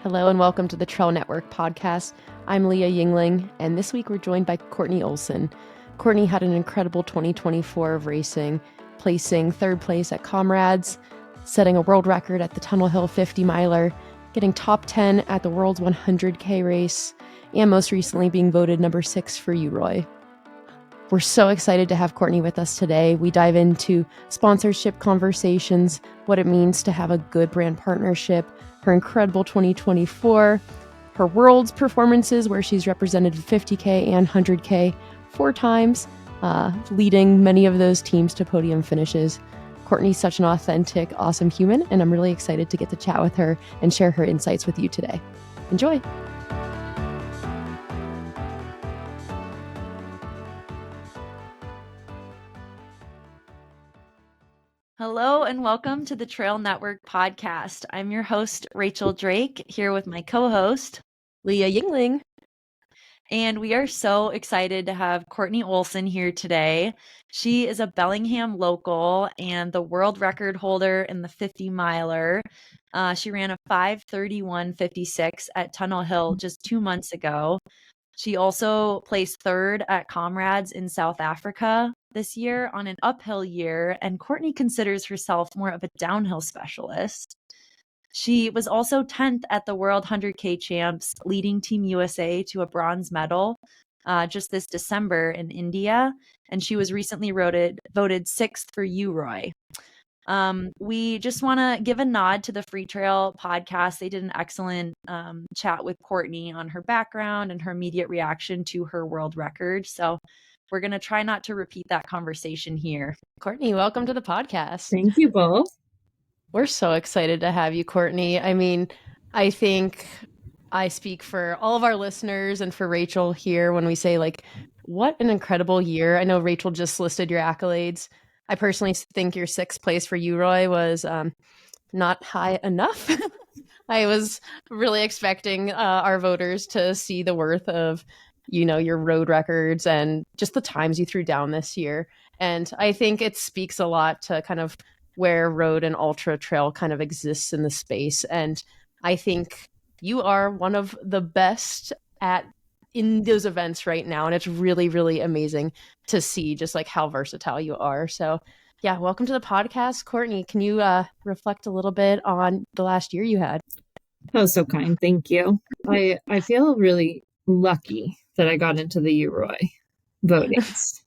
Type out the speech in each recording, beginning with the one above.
Hello and welcome to the Trail Network podcast. I'm Leah Yingling, and this week we're joined by Courtney Olsen. Courtney had an incredible 2024 of racing, placing third place at Comrades, setting a world record at the Tunnel Hill 50 miler, getting top 10 at the World's 100K race, and most recently being voted number 6 for UROY. We're so excited to have Courtney with us today. We dive into sponsorship conversations, what it means to have a good brand partnership, her incredible 2024, her world's performances where she's represented 50K and 100K 4 times, leading many of those teams to podium finishes. Courtney's such an authentic, awesome human, and I'm really excited to get to chat with her and share her insights with you today. Enjoy. Hello and welcome to the Trail Network podcast. I'm your host, Rachel Drake, here with my co-host, Leah Yingling. And we are so excited to have Courtney Olsen here today. She is a Bellingham local and the world record holder in the 50 miler. She ran a 5:31:56 at Tunnel Hill just 2 months ago. She also placed third at Comrades in South Africa this year on an uphill year, and Courtney considers herself more of a downhill specialist. She was also 10th at the World 100K Champs, leading Team USA to a bronze medal just this December in India, and she was recently voted 6th for UROY. We just want to give a nod to the Free Trail podcast. They did an excellent chat with Courtney on her background and her immediate reaction to her world record. So we're going to try not to repeat that conversation here. Courtney, welcome to the podcast. Thank you both. We're so excited to have you, Courtney. I mean, I think I speak for all of our listeners and for Rachel here when we say, like, what an incredible year. I know Rachel just listed your accolades. I personally think your 6th place for UROY was not high enough. I was really expecting our voters to see the worth of, your road records and just the times you threw down this year. And I think it speaks a lot to kind of where road and ultra trail kind of exists in the space. And I think you are one of the best in those events right now. And it's really, really amazing to see just like how versatile you are. So yeah, welcome to the podcast. Courtney, can you reflect a little bit on the last year you had? That was so kind. Thank you. I feel really lucky that I got into the UROY votings.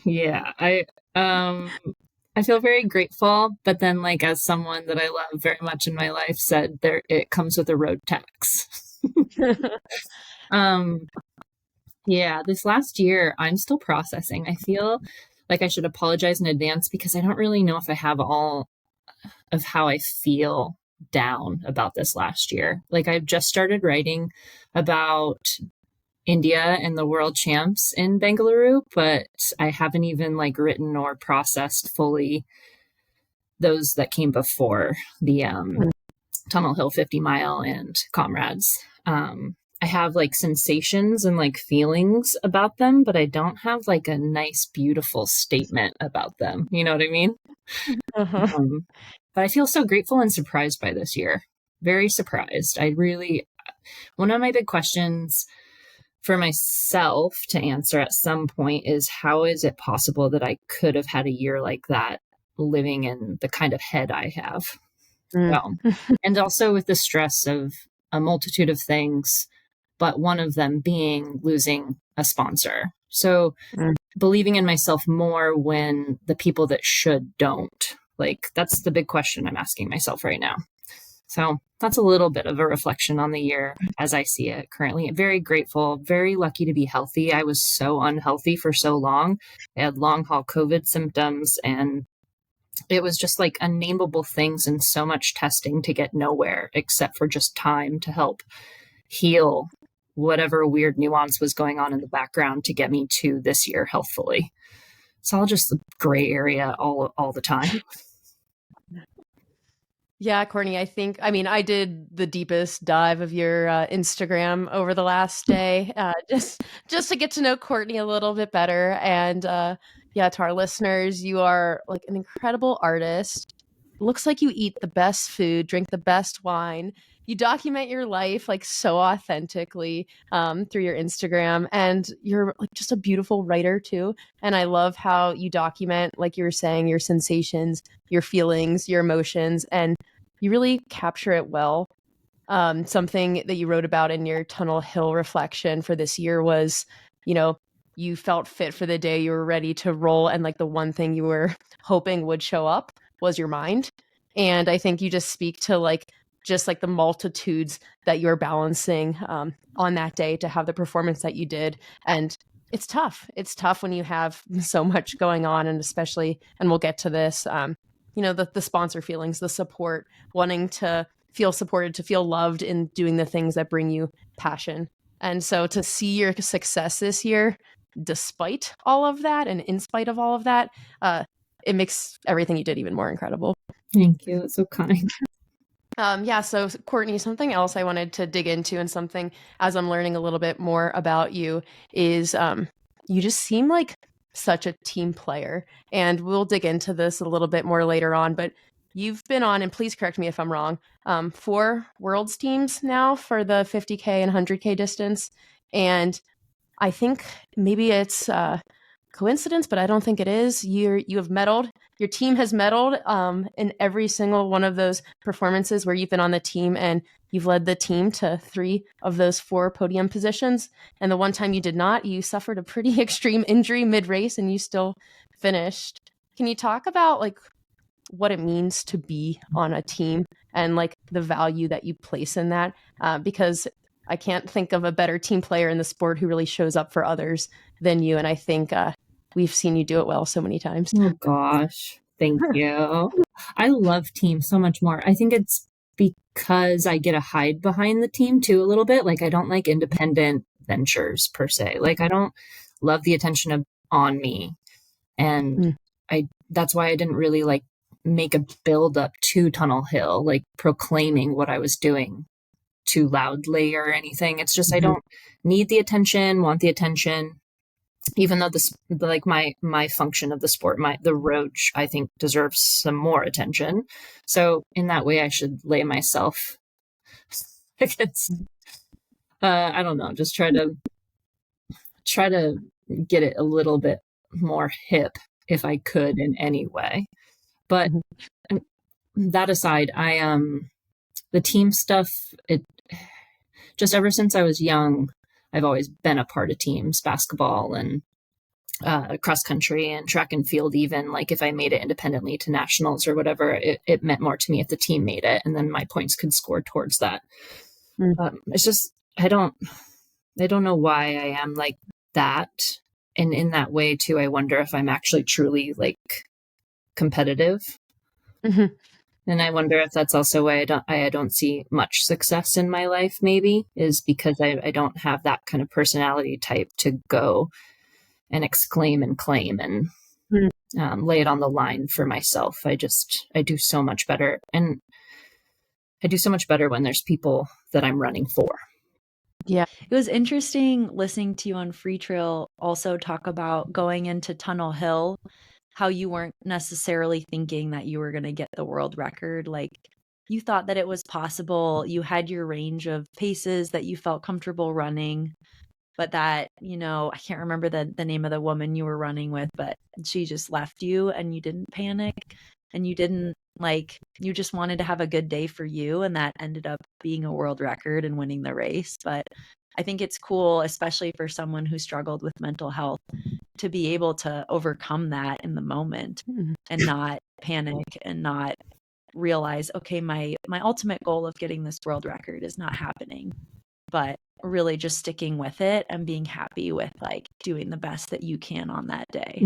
Yeah, I feel very grateful, but then like as someone that I love very much in my life said, it comes with a road tax. Yeah, this last year I'm still processing. I feel like I should apologize in advance because I don't really know if I have all of how I feel down about this last year. Like I've just started writing about India and the world champs in Bengaluru, but I haven't even like written or processed fully those that came before the Tunnel Hill 50 mile and Comrades. I have like sensations and like feelings about them, but I don't have like a nice, beautiful statement about them. You know what I mean? Uh-huh. But I feel so grateful and surprised by this year. Very surprised. One of my big questions for myself to answer at some point is how is it possible that I could have had a year like that living in the kind of head I have? Well, and also with the stress of a multitude of things, but one of them being losing a sponsor. So believing in myself more when the people that should don't. Like that's the big question I'm asking myself right now. So that's a little bit of a reflection on the year as I see it currently. Very grateful, very lucky to be healthy. I was so unhealthy for so long. I had long haul COVID symptoms and it was just like unnameable things and so much testing to get nowhere except for just time to help heal whatever weird nuance was going on in the background to get me to this year healthfully. It's all just the gray area all the time. Yeah, Courtney, I did the deepest dive of your Instagram over the last day, just to get to know Courtney a little bit better. And to our listeners, you are like an incredible artist. Looks like you eat the best food, drink the best wine, you document your life like so authentically through your Instagram, and you're like just a beautiful writer too. And I love how you document, like you were saying, your sensations, your feelings, your emotions, and you really capture it well. Something that you wrote about in your Tunnel Hill reflection for this year was, you know, you felt fit for the day, you were ready to roll, and like the one thing you were hoping would show up was your mind. And I think you just speak to like just like the multitudes that you're balancing on that day to have the performance that you did. And it's tough. It's tough when you have so much going on, and especially, and we'll get to this, the sponsor feelings, the support, wanting to feel supported, to feel loved in doing the things that bring you passion. And so to see your success this year, despite all of that and in spite of all of that, it makes everything you did even more incredible. Thank you. That's so kind. So Courtney, something else I wanted to dig into, and something as I'm learning a little bit more about you, is you just seem like such a team player. And we'll dig into this a little bit more later on, but you've been on, and please correct me if I'm wrong, 4 world's teams now for the 50K and 100K distance. And I think maybe it's coincidence, but I don't think it is. You have medaled. Your team has medaled in every single one of those performances where you've been on the team, and you've led the team to 3 of those 4 podium positions. And the one time you did not, you suffered a pretty extreme injury mid-race, and you still finished. Can you talk about like what it means to be on a team and like the value that you place in that? Because I can't think of a better team player in the sport who really shows up for others than you. And I think we've seen you do it well so many times. Oh gosh. Thank you. I love team so much more. I think it's because I get to hide behind the team too a little bit. Like I don't like independent ventures per se. Like I don't love the attention on me. And that's why I didn't really like make a build up to Tunnel Hill, like proclaiming what I was doing too loudly or anything. It's just I don't need the attention, want the attention. Even though this, like my function of the sport, the roach, I think deserves some more attention. So in that way, I should lay myself against. I don't know, just try to get it a little bit more hip if I could in any way. But that aside, the team stuff, it just ever since I was young, I've always been a part of teams, basketball and cross country and track and field. Even like if I made it independently to nationals or whatever, it meant more to me if the team made it, and then my points could score towards that. It's just I don't know why I am like that, and in that way too, I wonder if I'm actually truly like competitive. And I wonder if that's also why I don't see much success in my life, maybe, is because I don't have that kind of personality type to go and exclaim and claim and lay it on the line for myself. I do so much better. And I do so much better when there's people that I'm running for. Yeah. It was interesting listening to you on Free Trail also talk about going into Tunnel Hill, how you weren't necessarily thinking that you were going to get the world record. Like you thought that it was possible. You had your range of paces that you felt comfortable running, but that, I can't remember the name of the woman you were running with, but she just left you and you didn't panic and you didn't you just wanted to have a good day for you. And that ended up being a world record and winning the race. But I think it's cool, especially for someone who struggled with mental health, to be able to overcome that in the moment and not panic and not realize, okay, my ultimate goal of getting this world record is not happening, but really just sticking with it and being happy with like doing the best that you can on that day.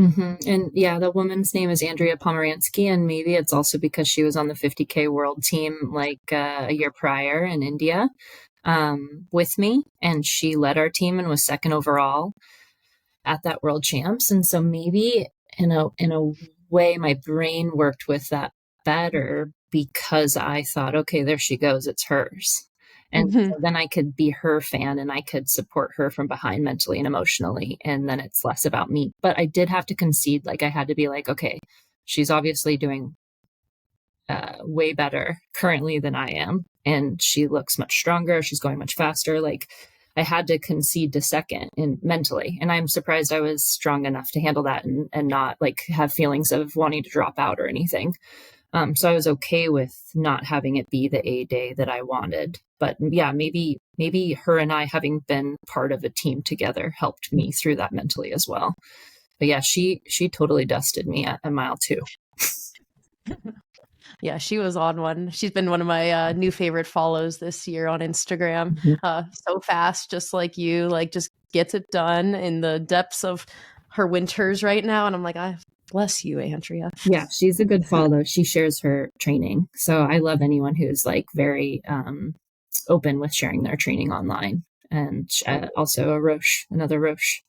And yeah, the woman's name is Andrea Pomeransky, and maybe it's also because she was on the 50K world team like a year prior in India with me, and she led our team and was second overall at that world champs. And so maybe in a way my brain worked with that better because I thought, okay, there she goes, it's hers. And so then I could be her fan and I could support her from behind mentally and emotionally. And then it's less about me. But I did have to concede, like I had to be like, okay, she's obviously doing way better currently than I am. And she looks much stronger. She's going much faster. Like, I had to concede to second in mentally. And I'm surprised I was strong enough to handle that and not like have feelings of wanting to drop out or anything. So I was okay with not having it be the A day that I wanted. But yeah, maybe her and I having been part of a team together helped me through that mentally as well. But yeah, she totally dusted me at mile 2. Yeah, she was on one. She's been one of my new favorite follows this year on Instagram. So fast, just like you, like just gets it done in the depths of her winters right now. And I'm like, I bless you, Andrea. Yeah, she's a good follow. She shares her training. So I love anyone who's like very open with sharing their training online. And also another Roche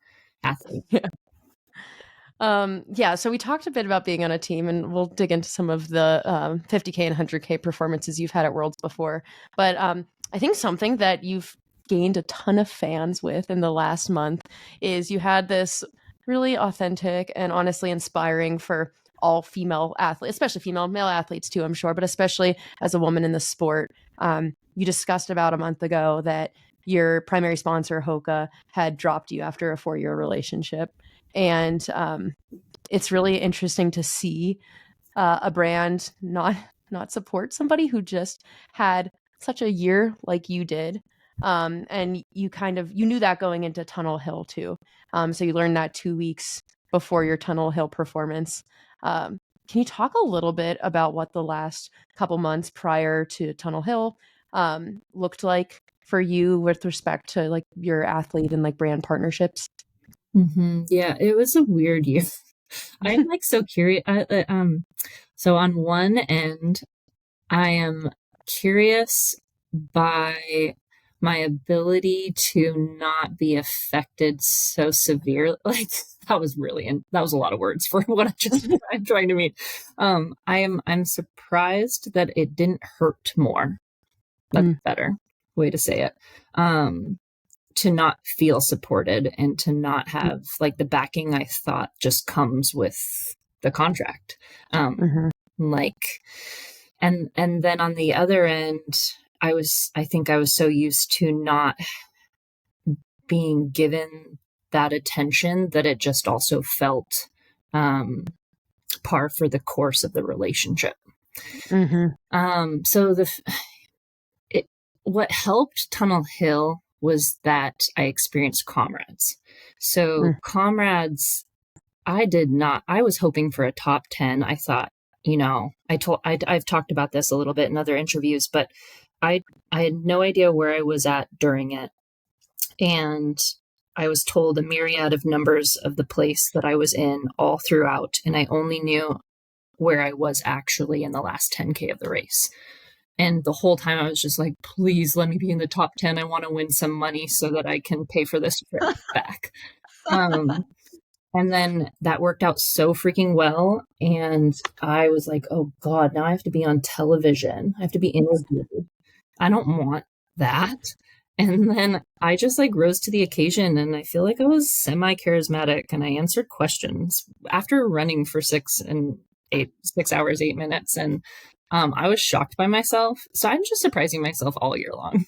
athlete. Yeah, so we talked a bit about being on a team, and we'll dig into some of the 50K and 100K performances you've had at Worlds before. But I think something that you've gained a ton of fans with in the last month is you had this really authentic and honestly inspiring for all female athletes, especially male athletes too, I'm sure, but especially as a woman in the sport. You discussed about a month ago that your primary sponsor, Hoka, had dropped you after a 4-year relationship. And it's really interesting to see a brand not support somebody who just had such a year like you did. And you knew that going into Tunnel Hill too. So you learned that 2 weeks before your Tunnel Hill performance. Can you talk a little bit about what the last couple months prior to Tunnel Hill looked like for you with respect to like your athlete and like brand partnerships? Yeah, it was a weird year. I'm like so curious. So on one end, I am curious by my ability to not be affected so severe. Like that was a lot of words for what I'm trying to mean. I'm surprised that it didn't hurt more. That's a better way to say it. To not feel supported and to not have like the backing I thought just comes with the contract. Like, and then on the other end, I think I was so used to not being given that attention that it just also felt, par for the course of the relationship. So what helped Tunnel Hill was that I experienced Comrades. So Comrades, I was hoping for a top 10. I thought, I've talked about this a little bit in other interviews, but I had no idea where I was at during it. And I was told a myriad of numbers of the place that I was in all throughout. And I only knew where I was actually in the last 10K of the race. And the whole time I was just like, please let me be in the top 10. I want to win some money so that I can pay for this trip back. And then that worked out so freaking well. And I was like, oh God, now I have to be on television. I have to be interviewed. I don't want that. And then I just like rose to the occasion, and I feel like I was semi-charismatic, and I answered questions after running for 6 hours, 8 minutes. And I was shocked by myself. So I'm just surprising myself all year long.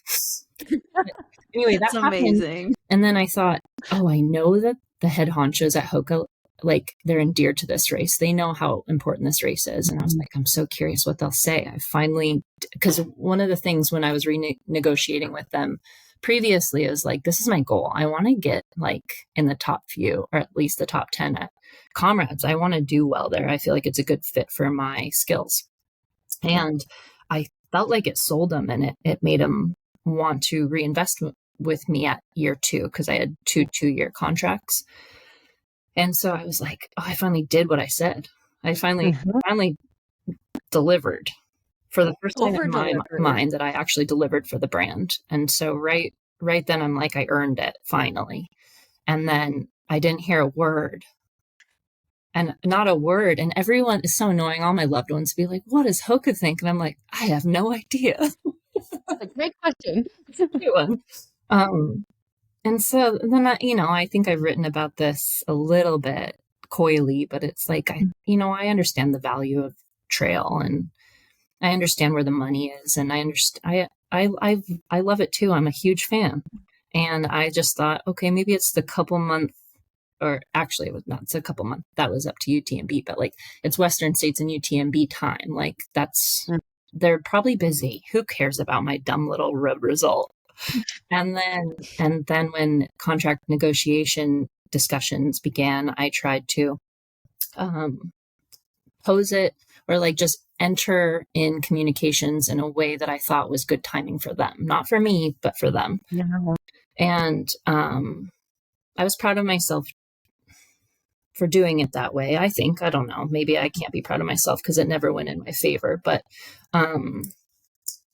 Anyway, that's amazing. And then I thought, oh, I know that the head honchos at Hoka, like they're endeared to this race. They know how important this race is. And I was like, I'm so curious what they'll say. Because one of the things when I was renegotiating with them previously is like, this is my goal. I want to get like in the top few, or at least the top 10 at Comrades. I want to do well there. I feel like it's a good fit for my skills. And I felt like it sold them, and it made them want to reinvest with me at year 2, because I had 2-year contracts. And so I was like, oh, I finally did what I said. I finally delivered for the first time in my mind that I actually delivered for the brand. And so right then I'm like, I earned it finally. And then I didn't hear a word. And not a word. And everyone is so annoying. All my loved ones be like, what does Hoka think? And I'm like, I have no idea. That's a great question. It's a great one. And so then, I think I've written about this a little bit coyly, but it's like, I understand the value of trail, and I understand where the money is, and I understand. I love it too. I'm a huge fan, and I just thought, okay, maybe it's the couple month, or actually, it was not. It's a couple months. That was up to UTMB, but like it's Western States and UTMB time. Like that's they're probably busy. Who cares about my dumb little road result? And then when contract negotiation discussions began, I tried to um, pose it or like just enter in communications in a way that I thought was good timing for them, not for me, but for them. Yeah. And I was proud of myself for doing it that way. I think, I don't know, maybe I can't be proud of myself because it never went in my favor. But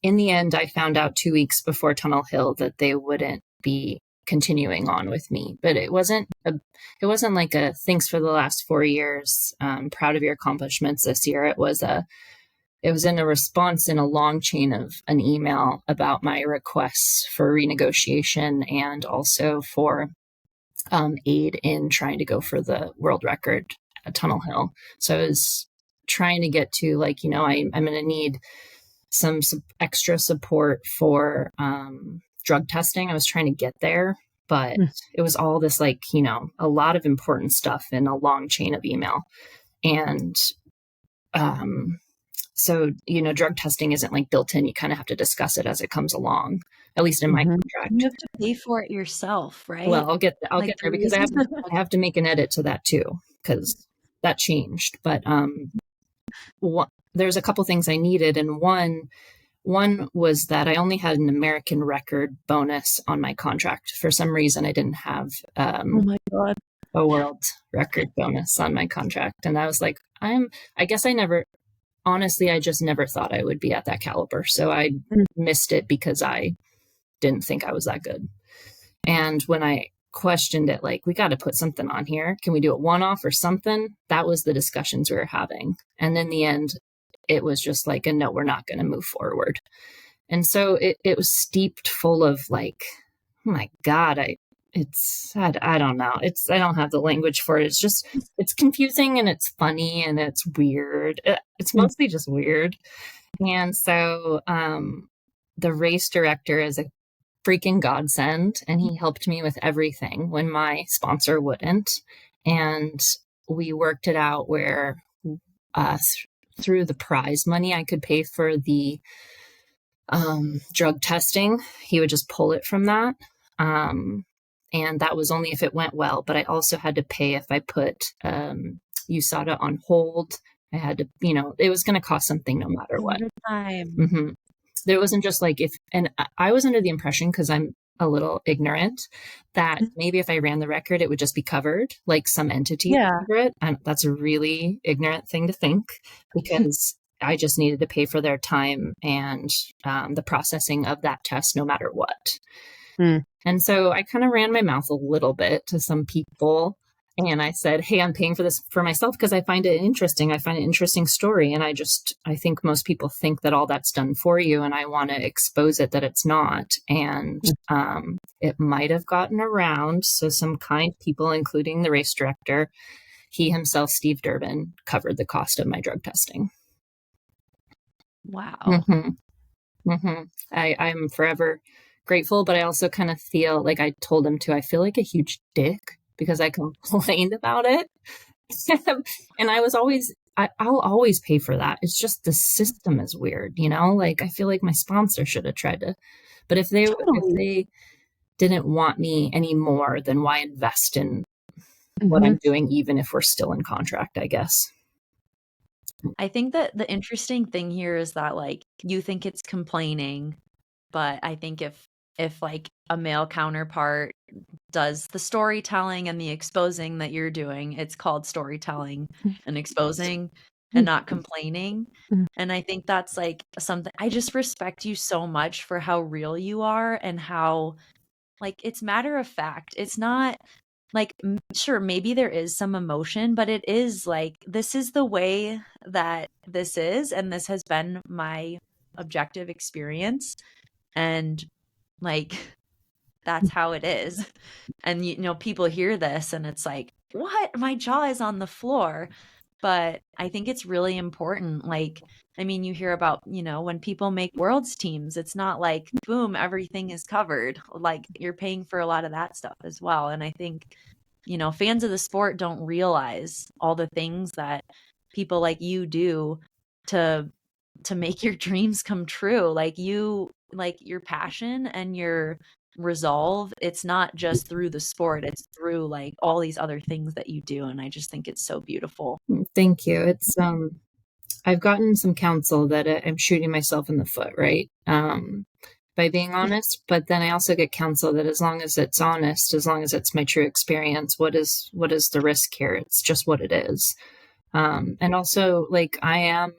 in the end, I found out 2 weeks before Tunnel Hill that they wouldn't be continuing on with me. But it wasn't like a thanks for the last 4 years. Proud of your accomplishments this year. It was in a response in a long chain of an email about my requests for renegotiation and also for aid in trying to go for the world record at Tunnel Hill. So I was trying to get to like, I'm going to need some extra support for drug testing. I was trying to get there, but it was all this like, a lot of important stuff in a long chain of email. And so, drug testing isn't like built in. You kind of have to discuss it as it comes along, at least in my contract. You have to pay for it yourself, right? Well, I'll get there because I have to make an edit to that too, because that changed. But there's a couple things I needed, and one was that I only had an American record bonus on my contract. For some reason, I didn't have oh my God. a world record bonus on my contract, and I was like, I guess I just never thought I would be at that caliber. So I missed it because I didn't think I was that good. And when I questioned it, like, we got to put something on here. Can we do it one-off or something? That was the discussions we were having. And in the end, it was just like, no, we're not going to move forward. And so it was steeped full of like, oh my God, I don't know. I don't have the language for it. It's confusing and it's funny and it's weird. It's mostly just weird. And so the race director is a freaking godsend, and he helped me with everything when my sponsor wouldn't. And we worked it out where through the prize money I could pay for the drug testing. He would just pull it from that. And that was only if it went well, but I also had to pay if I put USADA on hold. I had to, it was going to cost something no matter what. There wasn't just like and I was under the impression, because I'm a little ignorant, that maybe if I ran the record, it would just be covered, like some entity cover it. And that's a really ignorant thing to think, because I just needed to pay for their time and the processing of that test, no matter what. And so I kind of ran my mouth a little bit to some people, and I said, hey, I'm paying for this for myself because I find it interesting. I find it an interesting story. And I think most people think that all that's done for you. And I want to expose it that it's not. And it might have gotten around. So some kind people, including the race director, he himself, Steve Durbin, covered the cost of my drug testing. Wow. I'm forever grateful, but I also kind of feel like, I told him I feel like a huge dick because I complained about it. And I'll always pay for that. It's just the system is weird, like I feel like my sponsor should have tried to, but if they didn't want me anymore, then why invest in what I'm doing, even if we're still in contract, I guess. I think that the interesting thing here is that like you think it's complaining, but I think if like a male counterpart does the storytelling and the exposing that you're doing, it's called storytelling and exposing and not complaining. And I think that's like something, I just respect you so much for how real you are and how like it's matter of fact. It's not like, sure, maybe there is some emotion, but it is like, this is the way that this is, and this has been my objective experience. And like, that's how it is. And, people hear this and it's like, what? My jaw is on the floor. But I think it's really important. Like, I mean, you hear about, when people make world's teams, it's not like, boom, everything is covered. Like you're paying for a lot of that stuff as well. And I think, fans of the sport don't realize all the things that people like you do to make your dreams come true. Like your passion and your resolve, it's not just through the sport, it's through like all these other things that you do. And I just think it's so beautiful. Thank you. It's I've gotten some counsel that I'm shooting myself in the foot, right? By being honest, but then I also get counsel that as long as it's honest, as long as it's my true experience, what is the risk here? It's just what it is. And also, like, I am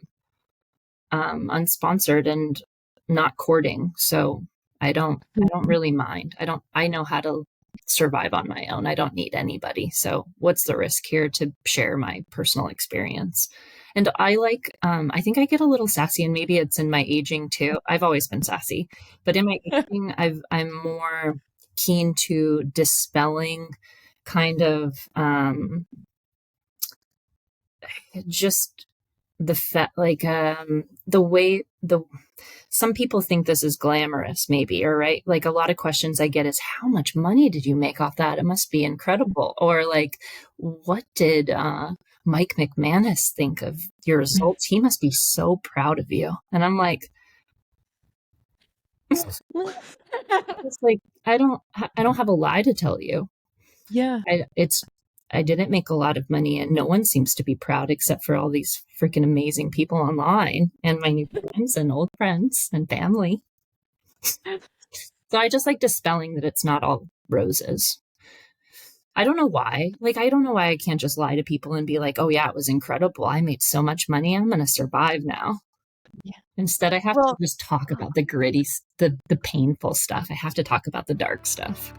unsponsored and not courting, so I don't really mind. I know how to survive on my own. I don't need anybody. So what's the risk here to share my personal experience? And I think I get a little sassy, and maybe it's in my aging too. I've always been sassy, but in my aging, I'm more keen to dispelling kind of just the way some people think this is glamorous, maybe, or right, like a lot of questions I get is, how much money did you make off that? It must be incredible. Or like, what did Mike McManus think of your results? He must be so proud of you. And I'm like, it's like, I don't have a lie to tell you. Yeah. I didn't make a lot of money, and no one seems to be proud except for all these freaking amazing people online and my new friends and old friends and family. So I just like dispelling that it's not all roses. I don't know why. Like, I don't know why I can't just lie to people and be like, oh yeah, it was incredible. I made so much money. I'm going to survive now. Yeah. Instead, I have to just talk about the gritty, the painful stuff. I have to talk about the dark stuff.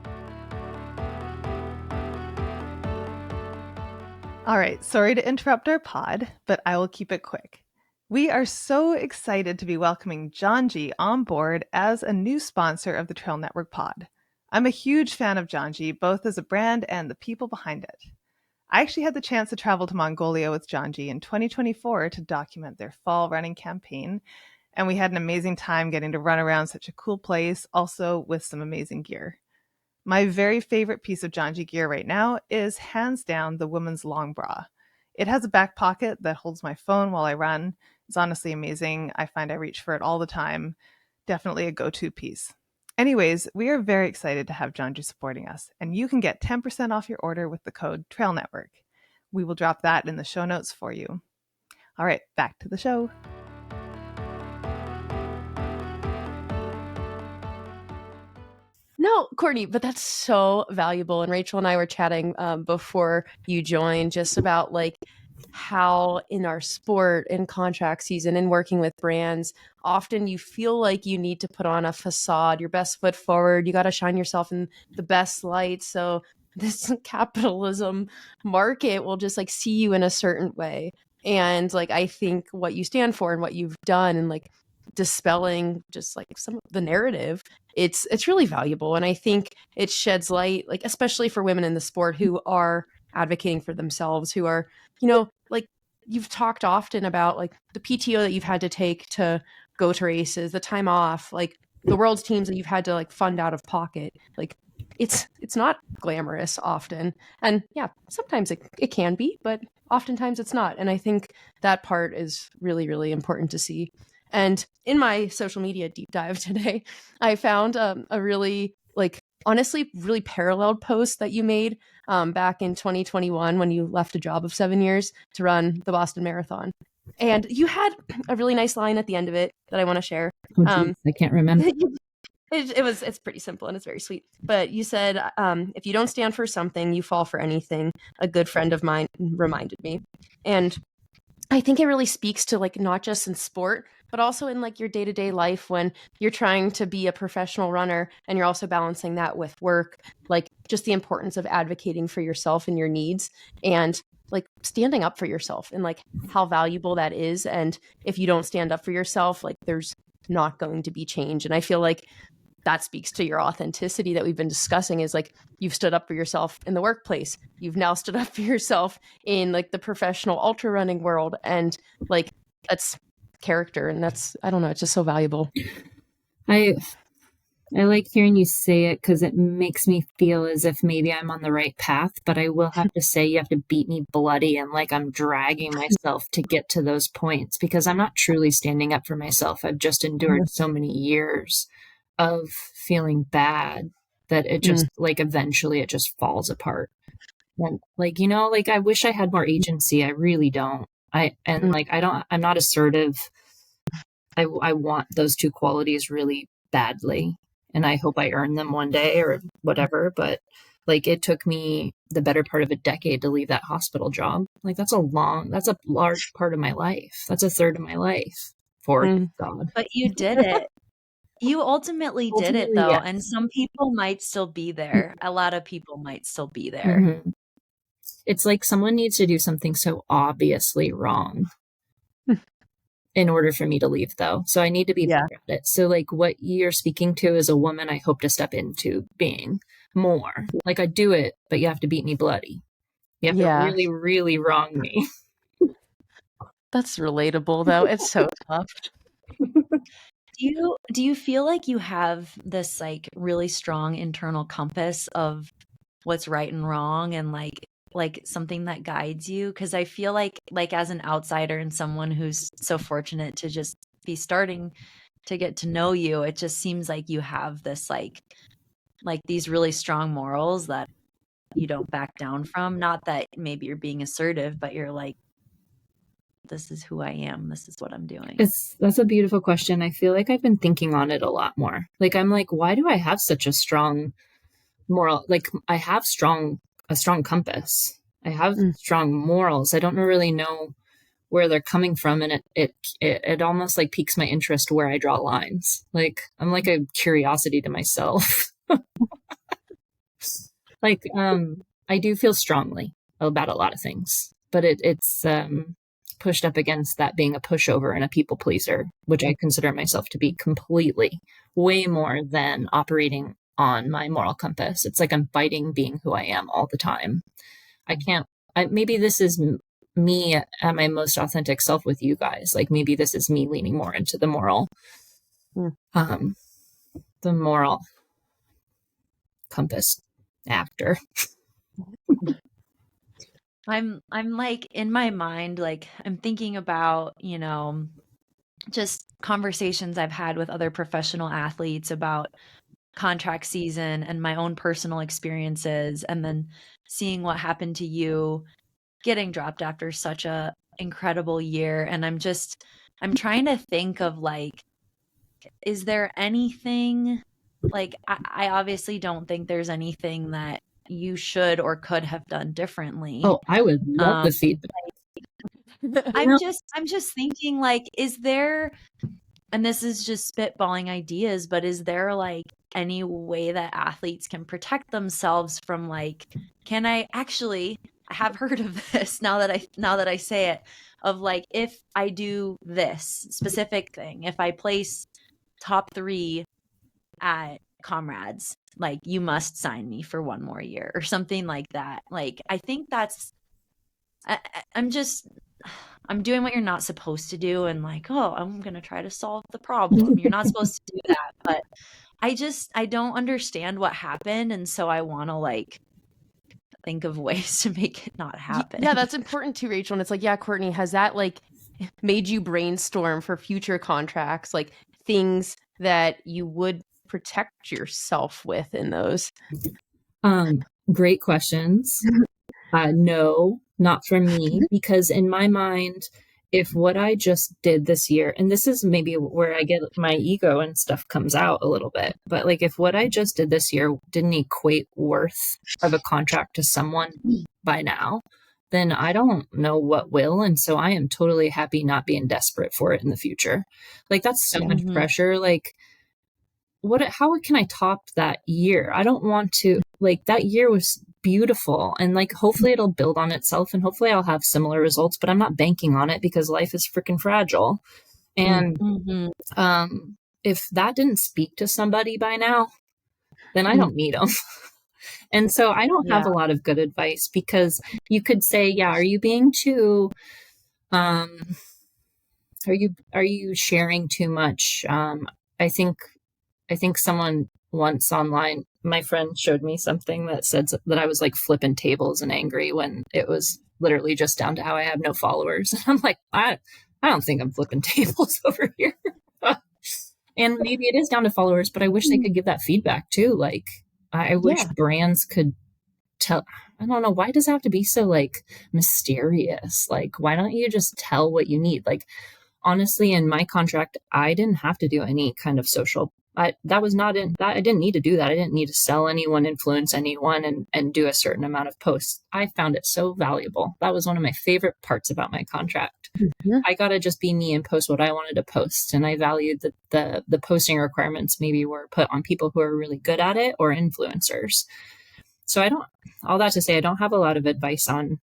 All right, sorry to interrupt our pod, but I will keep it quick. We are so excited to be welcoming John G on board as a new sponsor of the Trail Network pod. I'm a huge fan of John G, both as a brand and the people behind it. I actually had the chance to travel to Mongolia with John G in 2024 to document their fall running campaign, and we had an amazing time getting to run around such a cool place, also with some amazing gear. My very favorite piece of John G gear right now is hands down the woman's long bra. It has a back pocket that holds my phone while I run. It's honestly amazing. I find I reach for it all the time. Definitely a go-to piece. Anyways, we are very excited to have John G supporting us, and you can get 10% off your order with the code Trail Network. We will drop that in the show notes for you. All right, back to the show. No, Courtney, but that's so valuable. And Rachel and I were chatting before you joined just about like how in our sport, in contract season, and working with brands, often you feel like you need to put on a facade, your best foot forward. You got to shine yourself in the best light. So this capitalism market will just like see you in a certain way. And like, I think what you stand for and what you've done and like dispelling just like some of the narrative, it's really valuable. And I think it sheds light, like especially for women in the sport who are advocating for themselves, who are, like you've talked often about like the PTO that you've had to take to go to races, the time off, like the world's teams that you've had to like fund out of pocket. Like it's not glamorous often. And yeah, sometimes it can be, but oftentimes it's not. And I think that part is really, really important to see. And in my social media deep dive today, I found a really, like, honestly, really paralleled post that you made back in 2021 when you left a job of 7 years to run the Boston Marathon. And you had a really nice line at the end of it that I want to share. I can't remember. It's pretty simple and it's very sweet. But you said, if you don't stand for something, you fall for anything. A good friend of mine reminded me. And I think it really speaks to like not just in sport, but also in like your day-to-day life when you're trying to be a professional runner and you're also balancing that with work, like just the importance of advocating for yourself and your needs and like standing up for yourself and like how valuable that is. And if you don't stand up for yourself, like there's not going to be change. And I feel like that speaks to your authenticity that we've been discussing, is like you've stood up for yourself in the workplace. You've now stood up for yourself in like the professional ultra running world. And like character. And that's, I don't know, it's just so valuable. I like hearing you say it because it makes me feel as if maybe I'm on the right path, but I will have to say you have to beat me bloody and like I'm dragging myself to get to those points because I'm not truly standing up for myself. I've just endured so many years of feeling bad that it just like eventually it just falls apart. And like, you know, like I wish I had more agency. I really don't. I'm not assertive. I want those two qualities really badly. And I hope I earn them one day or whatever. But like it took me the better part of a decade to leave that hospital job. Like that's a large part of my life. That's a third of my life for God. But you did it. You ultimately did it though. Yes. And some people might still be there. A lot of people might still be there. Mm-hmm. It's like someone needs to do something so obviously wrong in order for me to leave though. So I need to be better at it. So like what you're speaking to as a woman, I hope to step into being more. Like I do it, but you have to beat me bloody. You have to really, really wrong me. That's relatable though. It's so tough. Do you feel like you have this like really strong internal compass of what's right and wrong and like something that guides you? Because I feel like as an outsider and someone who's so fortunate to just be starting to get to know you, it just seems like you have this like these really strong morals that you don't back down from. Not that maybe you're being assertive, but you're like, this is who I am. This is what I'm doing. That's a beautiful question. I feel like I've been thinking on it a lot more. Like I'm like, why do I have such a strong moral? Like I have a strong compass. I have strong morals. I don't really know where they're coming from, and it almost like piques my interest where I draw lines. Like I'm like a curiosity to myself. Like I do feel strongly about a lot of things, but it's pushed up against that being a pushover and a people pleaser, which I consider myself to be completely, way more than operating on my moral compass. It's like I'm fighting being who I am all the time. Maybe this is me at my most authentic self with you guys. Like maybe this is me leaning more into the moral compass actor. I'm like in my mind, like I'm thinking about, you know, just conversations I've had with other professional athletes about contract season and my own personal experiences, and then seeing what happened to you getting dropped after such a incredible year. And I'm trying to think of like, is there anything like, I obviously don't think there's anything that you should or could have done differently. Oh, I would love the feedback. I'm just thinking like, is there, and this is just spitballing ideas, but is there like any way that athletes can protect themselves from like, I have heard of this now that I say it, of like, if I do this specific thing, if I place top 3 at Comrades, like you must sign me for 1 more year or something like that. Like, I think that's, I'm doing what you're not supposed to do. And like, oh, I'm going to try to solve the problem. You're not supposed to do that. But I don't understand what happened. And so I want to like think of ways to make it not happen. Yeah, that's important too, Rachel. And it's like, yeah, Courtney, has that like made you brainstorm for future contracts, like things that you would protect yourself with in those? Great questions. No, not for me, because in my mind, if what I just did this year, and this is maybe where I get my ego and stuff comes out a little bit, but like if what I just did this year didn't equate worth of a contract to someone by now, then I don't know what will. And so I am totally happy not being desperate for it in the future. Like that's so much pressure. Like how can I top that year? I don't want to, like, that year was beautiful and like hopefully it'll build on itself and hopefully I'll have similar results, but I'm not banking on it because life is freaking fragile. And if that didn't speak to somebody by now, then I don't need them. And so I don't have a lot of good advice, because you could say, yeah, are you being too are you sharing too much? I think someone once online, my friend showed me something that said that I was like flipping tables and angry when it was literally just down to how I have no followers. And I'm like, I don't think I'm flipping tables over here. And maybe it is down to followers, but I wish they could give that feedback too. Like, I wish Yeah. brands could tell. I don't know, why does it have to be so like mysterious? Like, why don't you just tell what you need? Like, honestly, in my contract, I didn't have to do any kind of social. That was not in that. I didn't need to do that. I didn't need to sell anyone, influence anyone, and do a certain amount of posts. I found it so valuable. That was one of my favorite parts about my contract. Mhm. I got to just be me and post what I wanted to post. And I valued that the posting requirements maybe were put on people who are really good at it or influencers. So all that to say, I don't have a lot of advice on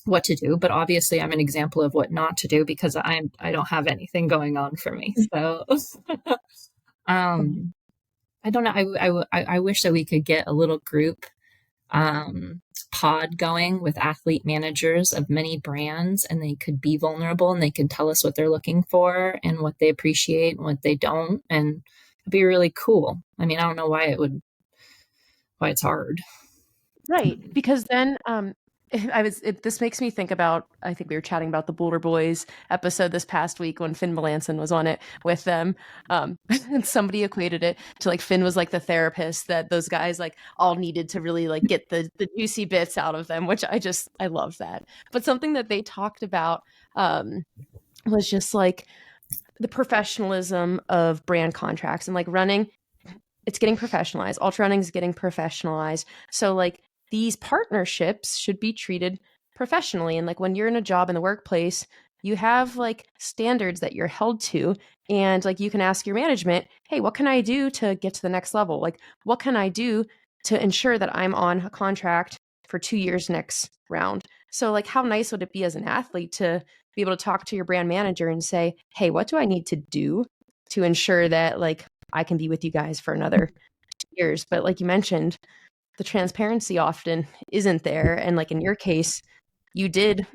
what to do, but obviously I'm an example of what not to do because I don't have anything going on for me. So, I don't know. I wish that we could get a little group, pod going with athlete managers of many brands, and they could be vulnerable and they could tell us what they're looking for and what they appreciate and what they don't. And it'd be really cool. I mean, I don't know why it's hard. Right. Because then this makes me think about, I think we were chatting about the Boulder Boys episode this past week when Finn Melanson was on it with them. And somebody equated it to like Finn was like the therapist that those guys like all needed to really like get the juicy bits out of them, which I love that. But something that they talked about was just like the professionalism of brand contracts and like running. It's getting professionalized. Ultra running is getting professionalized. So like these partnerships should be treated professionally. And like when you're in a job in the workplace, you have like standards that you're held to. And like you can ask your management, hey, what can I do to get to the next level? Like, what can I do to ensure that I'm on a contract for 2 years next round? So like how nice would it be as an athlete to be able to talk to your brand manager and say, hey, what do I need to do to ensure that like I can be with you guys for another 2 years? But like you mentioned, the transparency often isn't there. And like in your case, you did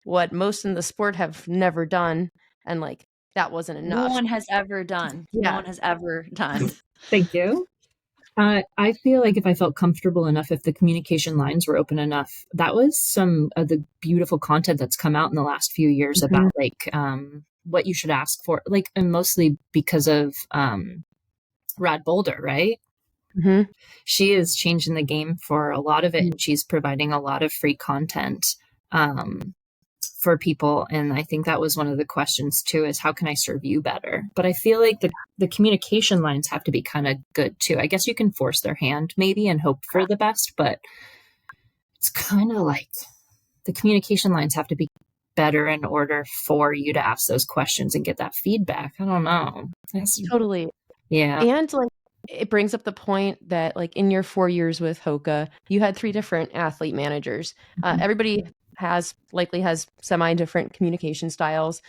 what most in the sport have never done. And like that wasn't No enough. one has ever done. No Yeah. one has ever done. Thank you. I feel like if I felt comfortable enough, if the communication lines were open enough, that was some of the beautiful content that's come out in the last few years about like what you should ask for, like, and mostly because of Rad Boulder, right? Mm-hmm. She is changing the game for a lot of it, and she's providing a lot of free content for people. And I think that was one of the questions too, is how can I serve you better? But I feel like the communication lines have to be kind of good too. I guess you can force their hand maybe and hope for the best, but it's kind of like the communication lines have to be better in order for you to ask those questions and get that feedback. I don't know. Totally. Yeah. And like it brings up the point that like in your 4 years with Hoka, you had 3 different athlete managers. Everybody likely has semi-different communication styles,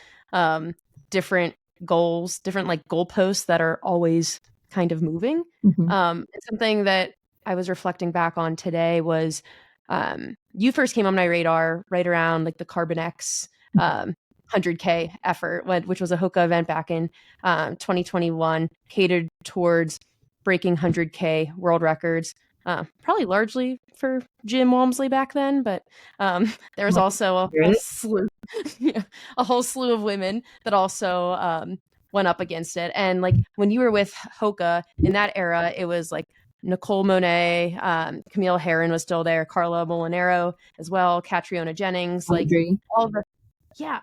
different goals, different like goalposts that are always kind of moving. Something that I was reflecting back on today was you first came on my radar right around like the Carbon X 100K effort, which was a Hoka event back in 2021, catered towards breaking 100K world records. Probably largely for Jim Walmsley back then, but there was also a whole slew, a whole slew of women that also went up against it. And like when you were with Hoka in that era, it was like Nicole Monet, Camille Herron was still there, Carla Molinaro as well, Catriona Jennings, like all the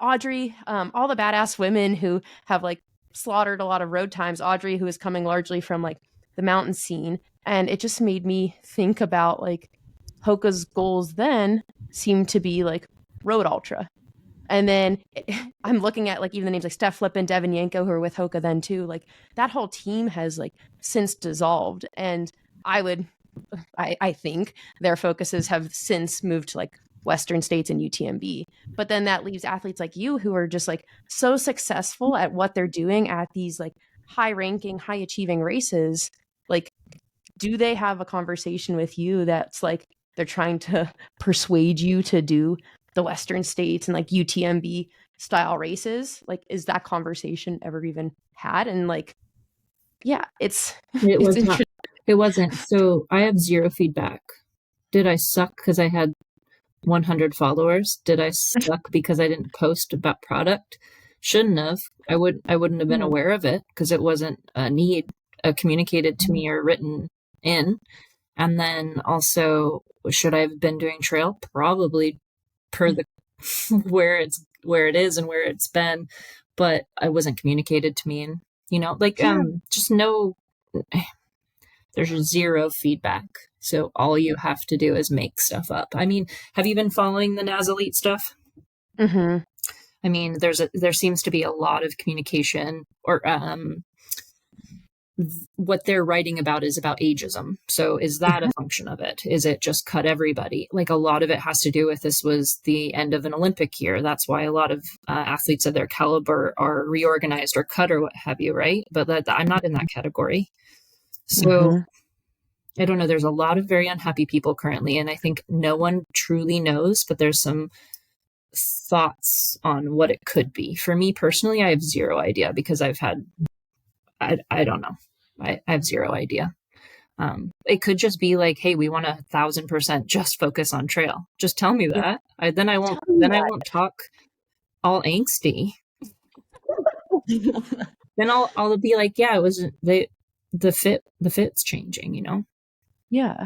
Audrey, all the badass women who have like slaughtered a lot of road times. Audrey, who is coming largely from like the mountain scene. And it just made me think about like Hoka's goals then seemed to be like road ultra. And then I'm looking at like even the names like Steph Flippin, Devin Yanko, who are with Hoka then too. Like that whole team has like since dissolved. And I think their focuses have since moved to like Western States and UTMB. But then that leaves athletes like you who are just like so successful at what they're doing at these like high ranking, high achieving races. Like, do they have a conversation with you that's like they're trying to persuade you to do the Western States and like UTMB style races? Like, is that conversation ever even had? And like, yeah, it's It it's was not. interesting. It wasn't. So I have zero feedback. Did I suck because I had 100 followers? Did I suck because I didn't post about product? Shouldn't have. I wouldn't have been aware of it because it wasn't a need communicated to me or written in. And then also, should I have been doing trail? Probably per the where it is and where it's been, but it wasn't communicated to me. And just no, there's zero feedback. So all you have to do is make stuff up. I mean, have you been following the NAS Elite stuff? Mm-hmm. I mean, there seems to be a lot of communication, or what they're writing about is about ageism. So is that a function of it? Is it just cut everybody? Like, a lot of it has to do with, this was the end of an Olympic year. That's why a lot of athletes of their caliber are reorganized or cut or what have you, right? But I'm not in that category. So I don't know. There's a lot of very unhappy people currently, and I think no one truly knows, but there's some thoughts on what it could be. For me personally, I have zero idea because I don't know. I have zero idea. It could just be like, hey, we want 1,000% just focus on trail. Just tell me that. Then I won't talk all angsty. Then I'll be like, yeah, it was the fit's changing, Yeah.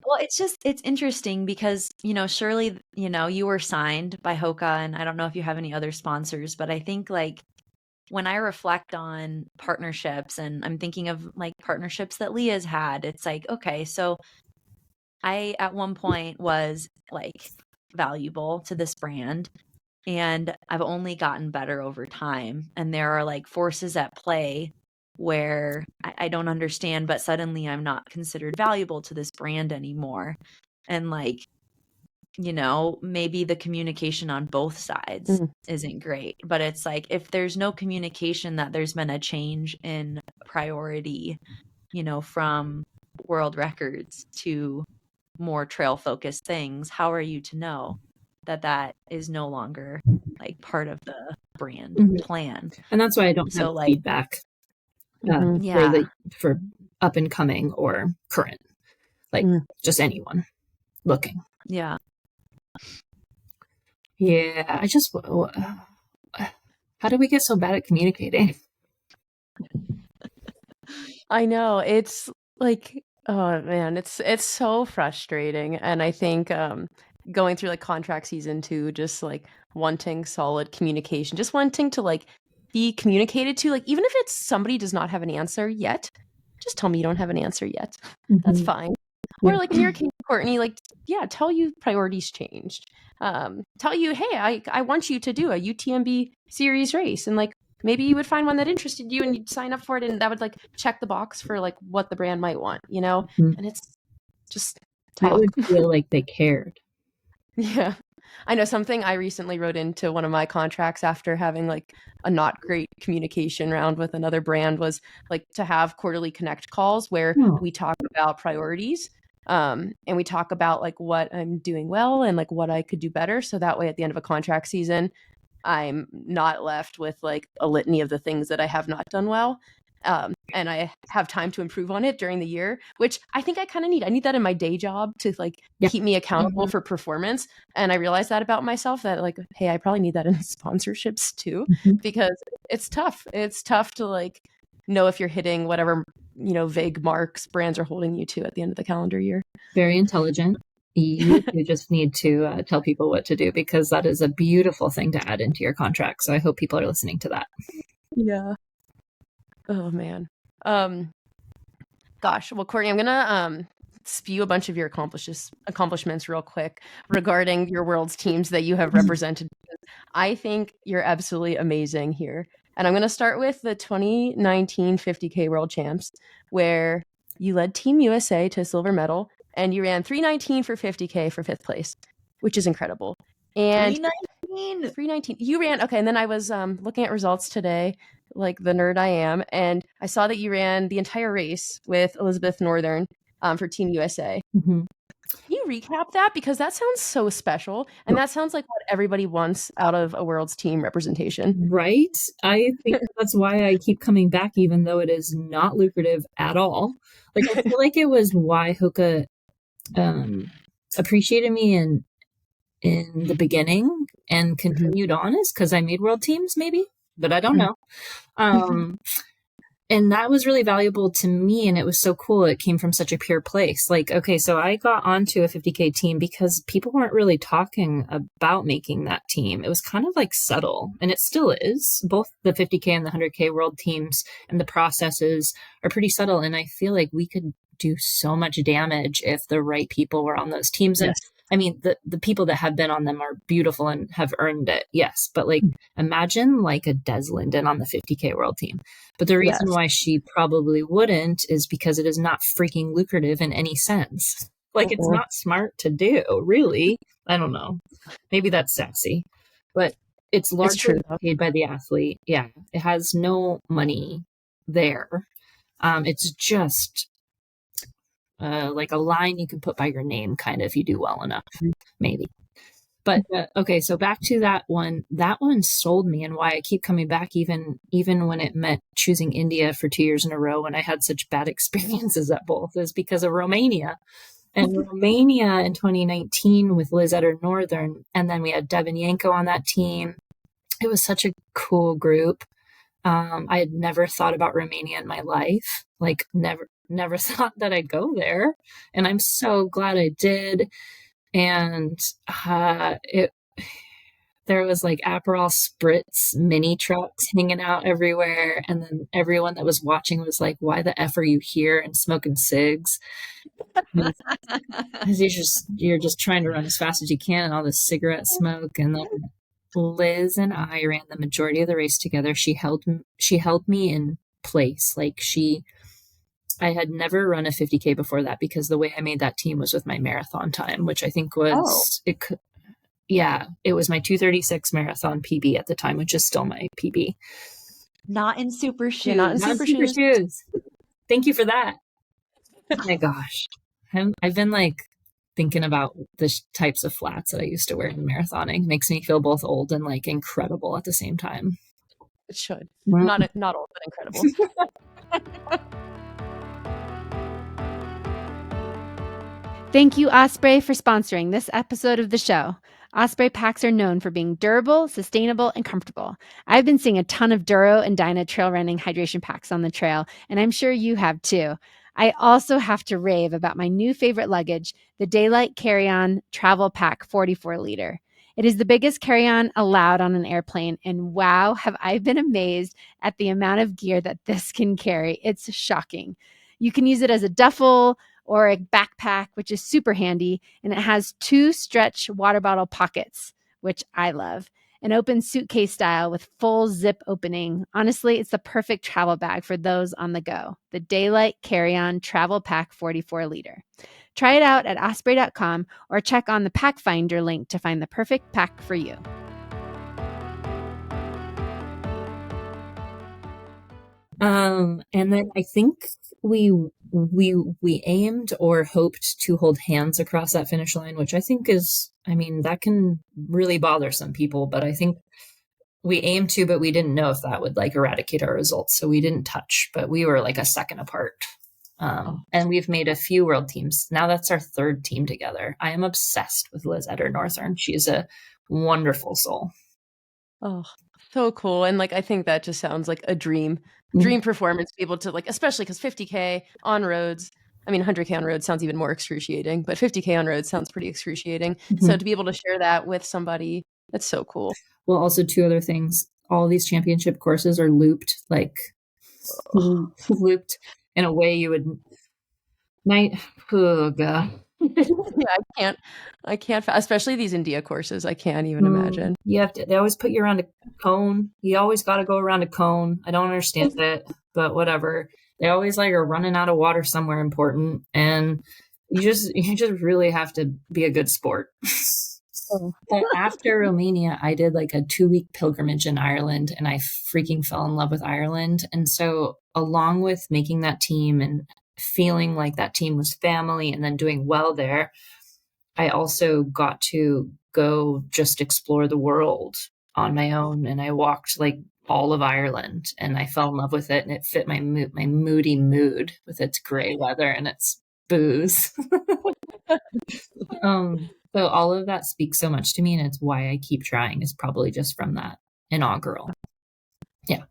Well, it's interesting because, surely, you were signed by Hoka, and I don't know if you have any other sponsors, but I think like when I reflect on partnerships, and I'm thinking of like partnerships that Leah's had, it's like, okay, so I at one point was like valuable to this brand, and I've only gotten better over time. And there are like forces at play where I don't understand, but suddenly I'm not considered valuable to this brand anymore. And like, maybe the communication on both sides isn't great, but it's like, if there's no communication that there's been a change in priority, from world records to more trail focused things, how are you to know that is no longer like part of the brand plan? And that's why I don't have like feedback for up and coming or current, like just anyone looking. Yeah. I just, how do we get so bad at communicating? I know, it's like, oh man, it's so frustrating. And I think going through like contract season 2, just like wanting solid communication, just wanting to like be communicated to, like, even if it's somebody does not have an answer yet, just tell me you don't have an answer yet. That's fine. Or like in your case, Courtney, like, yeah, tell you priorities changed. Tell you, hey, I want you to do a UTMB series race, and like maybe you would find one that interested you and you'd sign up for it, and that would like check the box for like what the brand might want, and it's just talk. I would feel like they cared. Yeah. I know something I recently wrote into one of my contracts after having like a not great communication round with another brand was like to have quarterly connect calls where we talk about priorities, and we talk about like what I'm doing well and like what I could do better. So that way at the end of a contract season, I'm not left with like a litany of the things that I have not done well. And I have time to improve on it during the year, which I think I kind of need. I need that in my day job to like keep me accountable for performance. And I realized that about myself, that like, hey, I probably need that in sponsorships too, because it's tough. It's tough to like know if you're hitting whatever, vague marks brands are holding you to at the end of the calendar year. Very intelligent. You just need to tell people what to do, because that is a beautiful thing to add into your contract. So I hope people are listening to that. Yeah. Oh man. Gosh. Well, Courtney, I'm gonna spew a bunch of your accomplishments real quick regarding your world's teams that you have represented. I think you're absolutely amazing here. And I'm gonna start with the 2019 50K World Champs, where you led Team USA to a silver medal, and you ran 3:19 for 50K for 5th place, which is incredible. And 3:19. You ran, okay, and then I was looking at results today, like the nerd I am, and I saw that you ran the entire race with Elizabeth Northern for Team USA. Can you recap that? Because that sounds so special. And that sounds like what everybody wants out of a world's team representation. Right? I think that's why I keep coming back, even though it is not lucrative at all. Like, I feel like it was why Hoka appreciated me in the beginning and continued on, is because I made world teams, maybe, but I don't know. And that was really valuable to me. And it was so cool. It came from such a pure place. Like, okay, so I got onto a 50K team because people weren't really talking about making that team. It was kind of like subtle, and it still is. Both the 50K and the 100K world teams and the processes are pretty subtle. And I feel like we could do so much damage if the right people were on those teams. Yes. And I mean, the people that have been on them are beautiful and have earned it. Yes. But like, imagine like a Des Linden on the 50K world team. But the reason why she probably wouldn't is because it is not freaking lucrative in any sense. Like, it's not smart to do, really. I don't know. Maybe that's sassy, but it's largely paid by the athlete. Yeah. It has no money there. It's just like a line you can put by your name, kind of, if you do well enough, maybe. But okay, so back to that one. That one sold me, and why I keep coming back, even when it meant choosing India for 2 years in a row when I had such bad experiences at both, is because of Romania. And Romania in 2019 with Liz Etter Northern, and then we had Devin Yanko on that team. It was such a cool group. I had never thought about Romania in my life, like never thought that I'd go there. And I'm so glad I did. And there was like Aperol Spritz mini trucks hanging out everywhere. And then everyone that was watching was like, why the F are you here and smoking cigs? Because you're just trying to run as fast as you can, and all this cigarette smoke. And then Liz and I ran the majority of the race together. She held me in place. Like, I had never run a 50K before that, because the way I made that team was with my marathon time, which I think was, it was my 2:36 marathon PB at the time, which is still my PB. Not in super shoes. Yeah, not in super shoes. Thank you for that. Oh my gosh. I've been like thinking about the types of flats that I used to wear in marathoning. It makes me feel both old and like incredible at the same time. It should. Not old, but incredible. Thank you, Osprey, for sponsoring this episode of the show. Osprey packs are known for being durable, sustainable, and comfortable. I've been seeing a ton of Duro and Dyna trail running hydration packs on the trail, and I'm sure you have too. I also have to rave about my new favorite luggage, the Daylight Carry-On Travel Pack 44 liter. It is the biggest carry-on allowed on an airplane, and wow, have I been amazed at the amount of gear that this can carry. It's shocking. You can use it as a duffel or a backpack, which is super handy, and it has 2 stretch water bottle pockets, which I love. An open suitcase style with full zip opening. Honestly, it's the perfect travel bag for those on the go. The Daylight Carry-On Travel Pack 44 liter. Try it out at osprey.com or check on the Pack Finder link to find the perfect pack for you. And then I think we aimed or hoped to hold hands across that finish line, which I think is, I mean, that can really bother some people, but I think we aimed to, but we didn't know if that would like eradicate our results. So we didn't touch, but we were like a second apart. And we've made a few world teams. Now that's our 3rd team together. I am obsessed with Liz Etter Northern. She's a wonderful soul. Oh, so cool. And like, I think that just sounds like a dream performance, to be able to like, especially because 50K on roads, I mean, 100K on roads sounds even more excruciating, but 50K on roads sounds pretty excruciating. So to be able to share that with somebody, that's so cool. Well, also 2 other things. All these championship courses are looped in a way you would oh god. Yeah, I can't, especially these India courses. I can't even imagine. They always put you around a cone. You always got to go around a cone. I don't understand it, but whatever. They always like are running out of water somewhere important, and you just really have to be a good sport. But after Romania, I did like a 2-week pilgrimage in Ireland, and I freaking fell in love with Ireland. And so along with making that team and feeling like that team was family and then doing well there, I also got to go just explore the world on my own. And I walked like all of Ireland and I fell in love with it. And it fit my moody mood with its gray weather and its booze. So all of that speaks so much to me. And it's why I keep trying, is probably just from that inaugural. Yeah.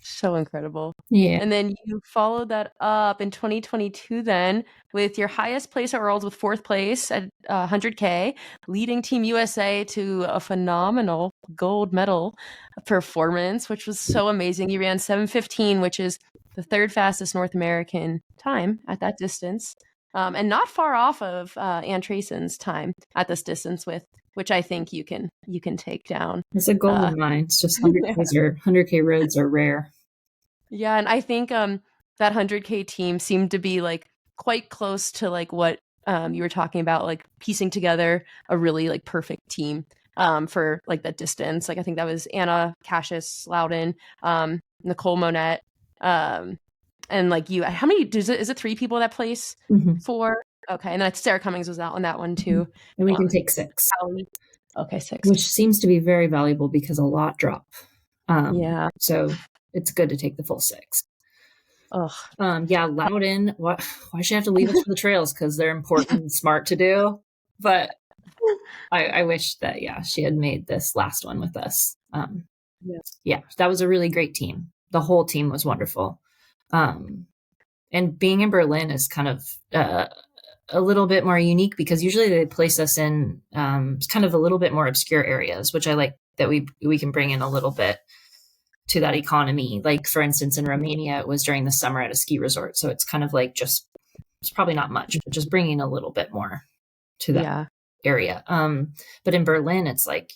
So incredible. Yeah. And then you followed that up in 2022 then with your highest place at Worlds with 4th place at 100K, leading Team USA to a phenomenal gold medal performance, which was so amazing. You ran 7:15, which is the 3rd fastest North American time at that distance, and not far off of Ann Trayson's time at this distance, which I think you can take down. It's a gold of mine. It's just 100K roads are rare. Yeah, and I think that 100K team seemed to be like quite close to like what you were talking about, like piecing together a really like perfect team for like that distance. Like I think that was Anna Cassius Loudon, Nicole Monette, and like you. How many? Is it 3 people that place for? Okay, and then Sarah Cummings was out on that one too. And we can take 6. Okay, 6. Which seems to be very valuable because a lot drop. Yeah. So it's good to take the full 6. Ugh. Yeah, Loudon. Why should you have to leave us for the trails? Because they're important and smart to do. But I wish that, she had made this last one with us. Yeah, that was a really great team. The whole team was wonderful. And being in Berlin is kind of a little bit more unique because usually they place us in kind of a little bit more obscure areas, which I like that we can bring in a little bit to that economy. Like for instance, in Romania, it was during the summer at a ski resort. So it's kind of like it's probably not much, but just bringing a little bit more to that area. But in Berlin, it's like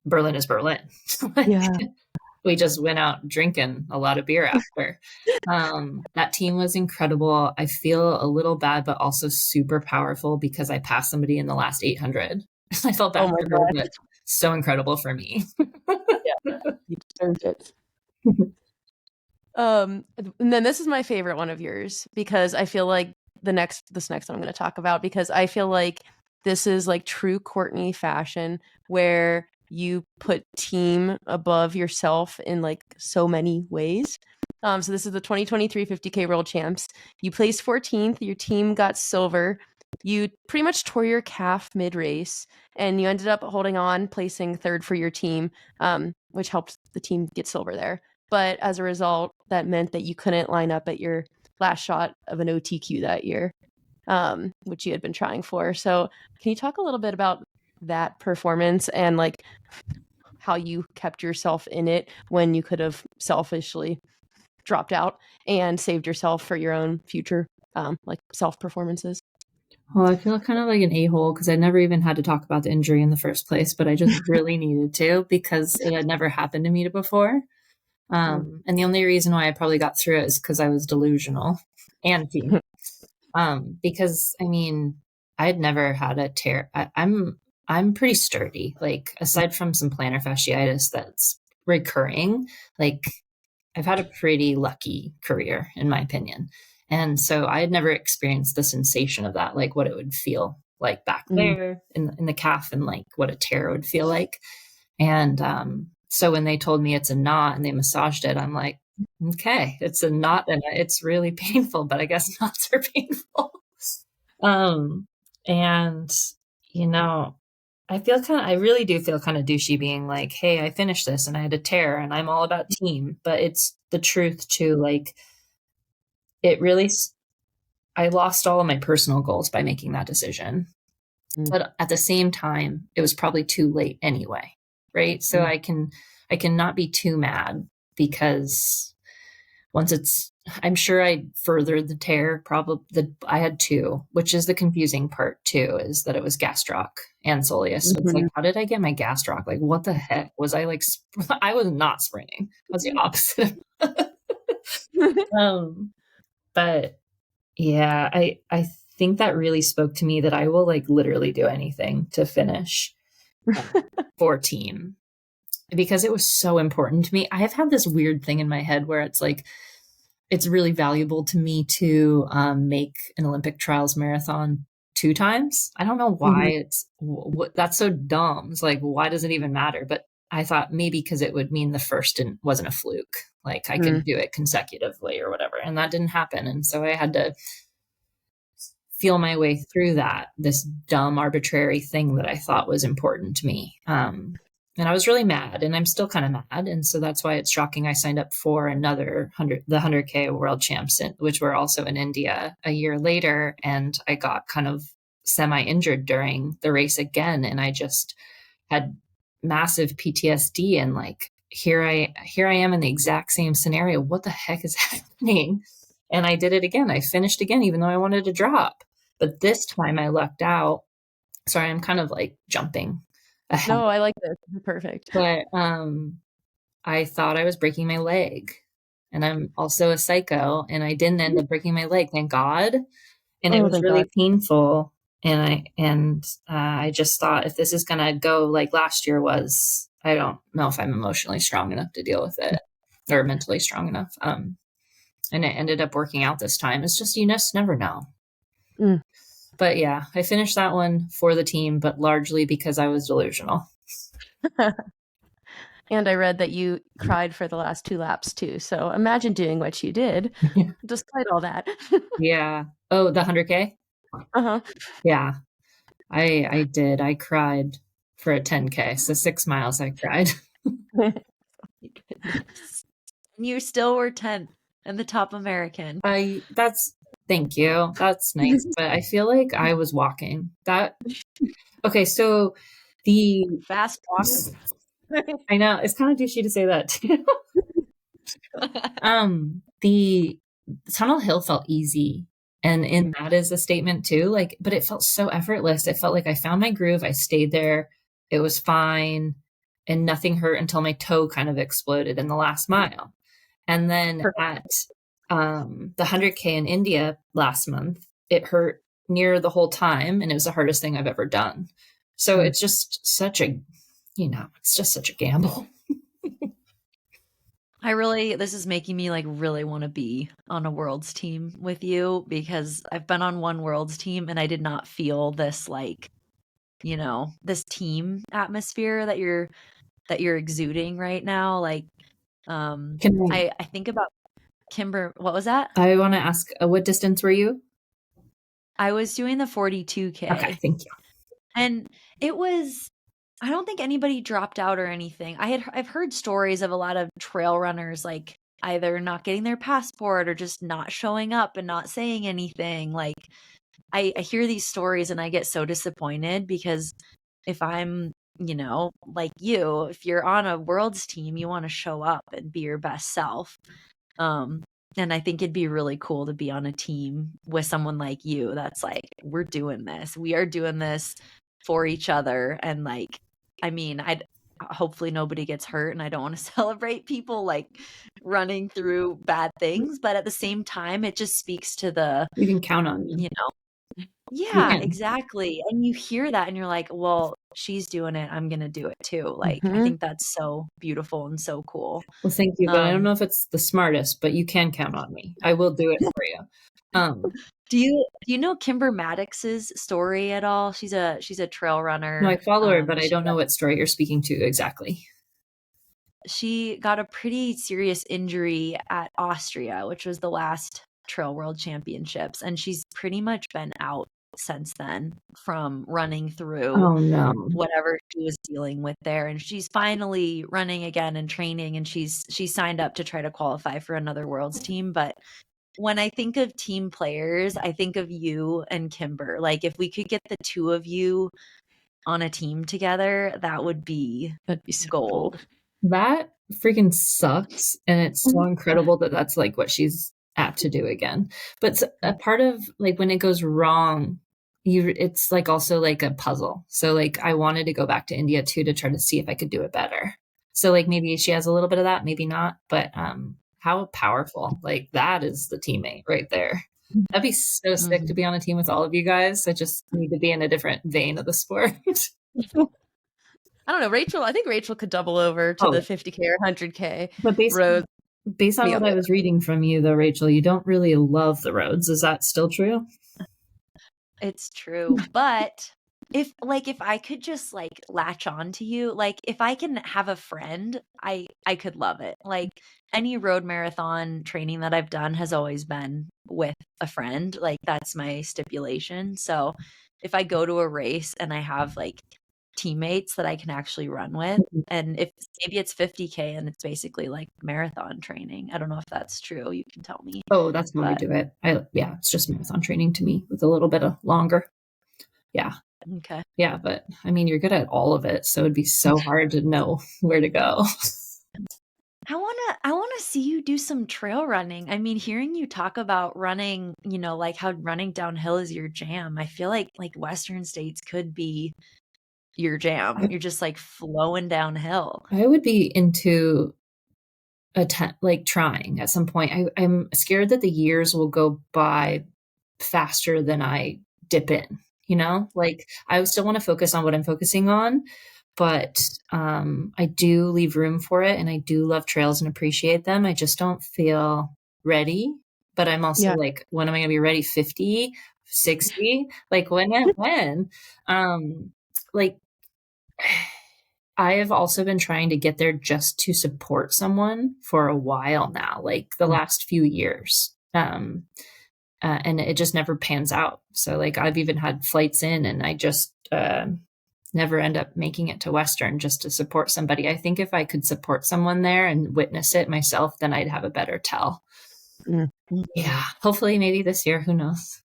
Berlin is Berlin. We just went out drinking a lot of beer after. That team was incredible. I feel a little bad, but also super powerful because I passed somebody in the last 800. I felt bad for her, but so incredible for me. You deserved it. And then this is my favorite one of yours because I feel like this next one I'm going to talk about, because I feel like this is like true Courtney fashion where you put team above yourself in like so many ways. So this is the 2023 50K World Champs. You placed 14th. Your team got silver. You pretty much tore your calf mid-race, and you ended up holding on, placing 3rd for your team, which helped the team get silver there. But as a result, that meant that you couldn't line up at your last shot of an OTQ that year, which you had been trying for. So can you talk a little bit about that performance and like how you kept yourself in it when you could have selfishly dropped out and saved yourself for your own future like self performances? Well, I feel kind of like an a-hole because I never even had to talk about the injury in the first place, but I just really needed to because it had never happened to me before. And the only reason why I probably got through it is because I was delusional and team. Because I mean, I had never had a tear. I'm pretty sturdy. Like aside from some plantar fasciitis that's recurring, like I've had a pretty lucky career in my opinion. And so I had never experienced the sensation of that, like what it would feel like back there in the calf and like what a tear would feel like. And so when they told me it's a knot and they massaged it, I'm like, okay, it's a knot and it's really painful, but I guess knots are painful. And you know, I really do feel kind of douchey being like, hey, I finished this and I had a tear and I'm all about team, but it's the truth too. Like I lost all of my personal goals by making that decision. But at the same time, it was probably too late anyway. Right. So I cannot be too mad because I'm sure I furthered the tear. I had 2, which is the confusing part too, is that it was gastroc and soleus. So it's like, how did I get my gastroc? Like, what the heck was I like? I was not sprinting. I was the opposite. But yeah, I think that really spoke to me that I will like literally do anything to finish for team because it was so important to me. I have had this weird thing in my head where it's like, it's really valuable to me to make an Olympic trials marathon 2 times. I don't know why that's so dumb. It's like, why does it even matter? But I thought maybe because it would mean the first wasn't a fluke. Like I could do it consecutively or whatever. And that didn't happen. And so I had to feel my way through this dumb, arbitrary thing that I thought was important to me. And I was really mad, and I'm still kind of mad. And so that's why it's shocking. I signed up for the 100K World Champs, which were also in India a year later. And I got kind of semi-injured during the race again. And I just had massive PTSD, and like, here I am in the exact same scenario. What the heck is happening? And I did it again. I finished again, even though I wanted to drop. But this time I lucked out. Sorry, I'm kind of like jumping ahead. No, I like this. Perfect. But I thought I was breaking my leg. And I'm also a psycho. And I didn't end up breaking my leg, thank God. And it was really painful. And I just thought, if this is going to go like last year was, I don't know if I'm emotionally strong enough to deal with it, or mentally strong enough. And it ended up working out this time. It's just, you just never know. But yeah, I finished that one for the team, but largely because I was delusional. And I read that you cried for the last 2 laps too. So imagine doing what you did, despite all that. Yeah. Oh, the 100K? Uh-huh. Yeah, I did. I cried for a 10K. So 6 miles I cried. You still were 10th and the top American. Thank you. That's nice. But I feel like I was walking. Okay, so the fast walk. I know, it's kind of douchey to say that too. The Tunnel Hill felt easy. And that is a statement too. Like, but it felt so effortless. It felt like I found my groove. I stayed there. It was fine. And nothing hurt until my toe kind of exploded in the last mile. And then at the 100K in India last month, it hurt near the whole time. And it was the hardest thing I've ever done. So it's just it's just such a gamble. This is making me like really want to be on a world's team with you, because I've been on one world's team and I did not feel this like, this team atmosphere that you're exuding right now. Like, I think about Kimber. What was that? I want to ask, what distance were you? I was doing the 42K. Okay, thank you. And it was, I don't think anybody dropped out or anything. I've heard stories of a lot of trail runners like either not getting their passport or just not showing up and not saying anything. Like I hear these stories and I get so disappointed, because if I'm, like you, if you're on a world's team, you want to show up and be your best self. And I think it'd be really cool to be on a team with someone like you that's like, we're doing this. We are doing this for each other. And like, I mean, hopefully nobody gets hurt, and I don't want to celebrate people like running through bad things, but at the same time, it just speaks to you can count on you. Yeah, exactly. And you hear that and you're like, well, she's doing it, I'm gonna do it too. Like, I think that's so beautiful and so cool. Well, thank you. But I don't know if it's the smartest, but you can count on me. I will do it for you. Do you know Kimber Maddox's story at all? She's a trail runner. No, I follow her, but I don't know what story you're speaking to exactly. She got a pretty serious injury at Austria, which was the last Trail World Championships, and she's pretty much been out since then from running through whatever she was dealing with there. And she's finally running again and training, and she's signed up to try to qualify for another world's team. But when I think of team players, I think of you and Kimber. Like, if we could get the two of you on a team together, that'd be so gold. Cool. That freaking sucks. And it's so incredible that that's like what she's apt to do again. But a part of like when it goes wrong, it's like also like a puzzle. So like I wanted to go back to India too, to try to see if I could do it better. So like maybe she has a little bit of that, maybe not, but how powerful. Like that is the teammate right there. That'd be so sick to be on a team with all of you guys. I just need to be in a different vein of the sport. I don't know, Rachel. I think Rachel could double over to the 50K or 100K but based on what I was reading from you though, Rachel, you don't really love the roads. Is that still true? It's true. But if I could just like latch on to you, like if I can have a friend, I could love it. Like any road marathon training that I've done has always been with a friend. Like that's my stipulation. So if I go to a race and I have like teammates that I can actually run with, and if maybe it's 50K and it's basically like marathon training. I don't know if that's true. You can tell me. Oh, that's how I But do it. Yeah, it's just marathon training to me with a little bit of longer. Yeah. okay. Yeah, but I mean, you're good at all of it, so it'd be so hard to know where to go. I wanna see you do some trail running. I mean, hearing you talk about running, like how running downhill is your jam. I feel like Western States could be your jam. You're just like flowing downhill. I would be into like trying at some point. I'm scared that the years will go by faster than I dip in, like I still want to focus on what I'm focusing on, but I do leave room for it. And I do love trails and appreciate them. I just don't feel ready, but I'm also like, when am I going to be ready? 50, 60? Like when, like, I have also been trying to get there just to support someone for a while now, like the last few years. And it just never pans out. So like I've even had flights in and I just never end up making it to Western just to support somebody. I think if I could support someone there and witness it myself, then I'd have a better tell. Yeah, hopefully maybe this year, who knows?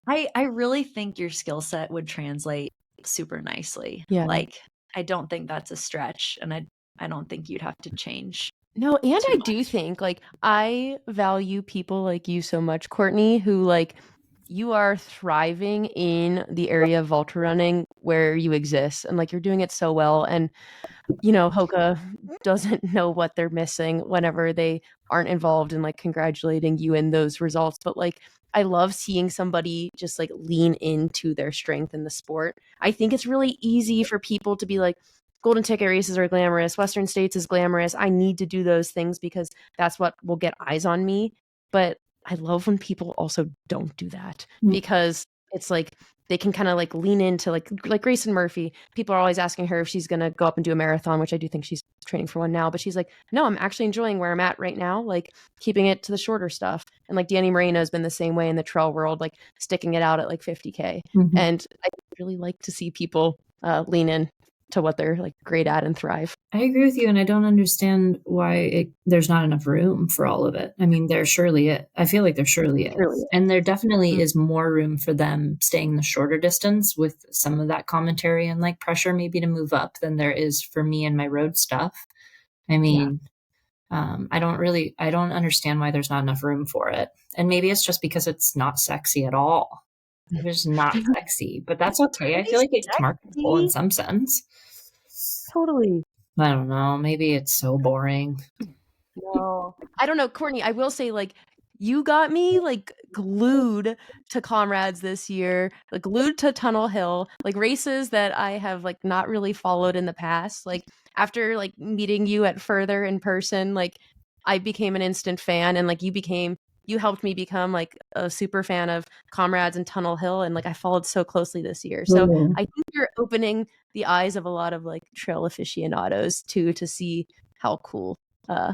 I really think your skill set would translate super nicely. Yeah. Like I don't think that's a stretch, and I don't think you'd have to change. No, and too I much. do think like I value people like you so much, Courtney, who like you are thriving in the area of ultra running where you exist and like you're doing it so well. And Hoka doesn't know what they're missing whenever they aren't involved in like congratulating you in those results. But like I love seeing somebody just like lean into their strength in the sport. I think it's really easy for people to be like, golden ticket races are glamorous, Western States is glamorous, I need to do those things because that's what will get eyes on me. But I love when people also don't do that because it's like they can kind of like lean into like Grayson Murphy. People are always asking her if she's going to go up and do a marathon, which I do think she's training for one now, but she's like, no, I'm actually enjoying where I'm at right now, like keeping it to the shorter stuff. And like Danny Moreno has been the same way in the trail world, like sticking it out at like 50K. And I really like to see people lean in to what they're like great at and thrive. I agree with you, and I don't understand why there's not enough room for all of it. I mean, there surely is. I feel like there surely is. And there definitely is more room for them staying the shorter distance with some of that commentary and like pressure maybe to move up than there is for me and my road stuff. I mean, I don't understand why there's not enough room for it. And maybe it's just because it's not sexy at all. It's just not sexy, but that's okay. I feel like it's marketable in some sense. Totally. I don't know. Maybe it's so boring. No, I don't know, Courtney. I will say, like, you got me like glued to Comrades this year, like glued to Tunnel Hill, like races that I have like not really followed in the past. Like after like meeting you at Further in person, like I became an instant fan, and like you helped me become like a super fan of Comrades and Tunnel Hill, and like I followed so closely this year. So I think you're opening the eyes of a lot of like trail aficionados too to see how cool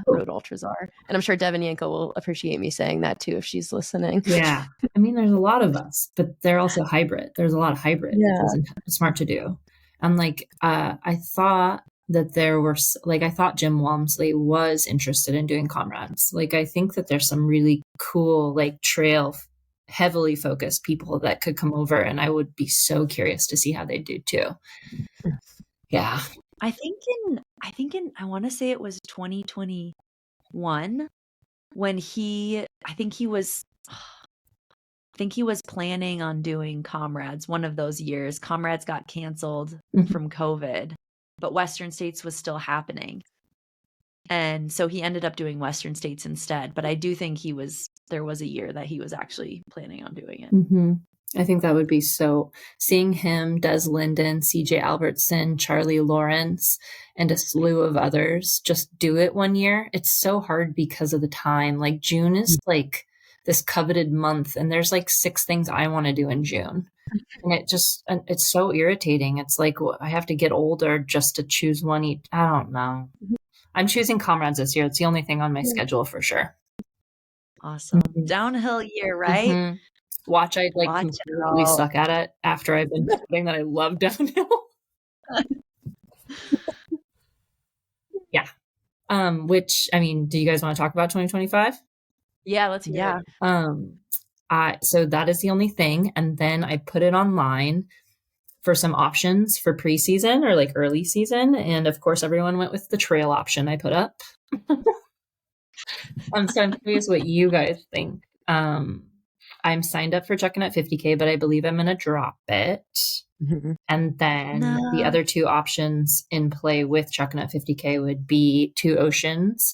road ultras are. And I'm sure Devin Yanko will appreciate me saying that too if she's listening. Yeah. I mean, there's a lot of us, but they're also hybrid. There's a lot of hybrid, which isn't smart to do. And like, I thought that I thought Jim Walmsley was interested in doing Comrades. Like, I think that there's some really cool, like trail heavily focused people that could come over, and I would be so curious to see how they do too. Yeah. I think in I want to say it was 2021 when I think he was planning on doing Comrades one of those years. Comrades got canceled from COVID, but Western States was still happening. And so he ended up doing Western States instead. But I do think there was a year that he was actually planning on doing it. I think that would be seeing him, Des Linden, CJ Albertson, Charlie Lawrence, and a slew of others just do it one year. It's so hard because of the time. Like June is like this coveted month, and there's like 6 things I want to do in June. And it's so irritating. It's like I have to get older just to choose one each. I don't know. I'm choosing Comrades this year. It's the only thing on my schedule for sure. Awesome. Downhill year, right? Mm-hmm. Watch, I like Watch completely out. suck at it after I've been saying that I love downhill. Yeah. Which, I mean, do you guys want to talk about 2025? Yeah, let's hear it. So that is the only thing. And then I put it online for some options for preseason or like early season. And of course, everyone went with the trail option I put up. So I'm curious what you guys think. I'm signed up for Chucking at 50K, but I believe I'm going to drop it. And then the other 2 options in play with Chucking at 50K would be Two Oceans,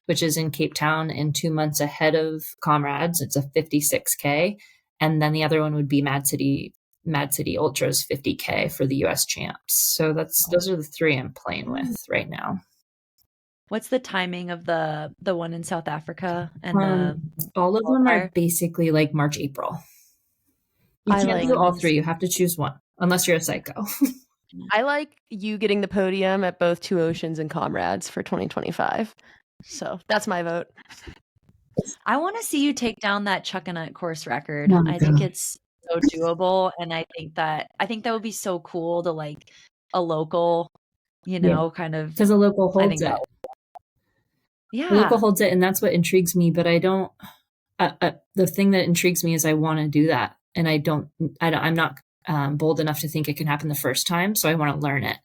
which is in Cape Town and 2 months ahead of Comrades. It's a 56K. And then the other one would be Mad City Ultras 50K for the US champs. So those are the 3 I'm playing with right now. What's the timing of the one in South Africa and all of them are basically like March, April. You can't do all 3. You have to choose one, unless you're a psycho. I like you getting the podium at both Two Oceans and Comrades for 2025. So that's my vote. I want to see you take down that Chuckanut course record. Oh, I think it's so doable, and I think that would be so cool to like a local, kind of, because a local holds it. Yeah, the local holds it, and that's what intrigues me. But I don't. The thing that intrigues me is I want to do that, and I'm not bold enough to think it can happen the first time. So I want to learn it.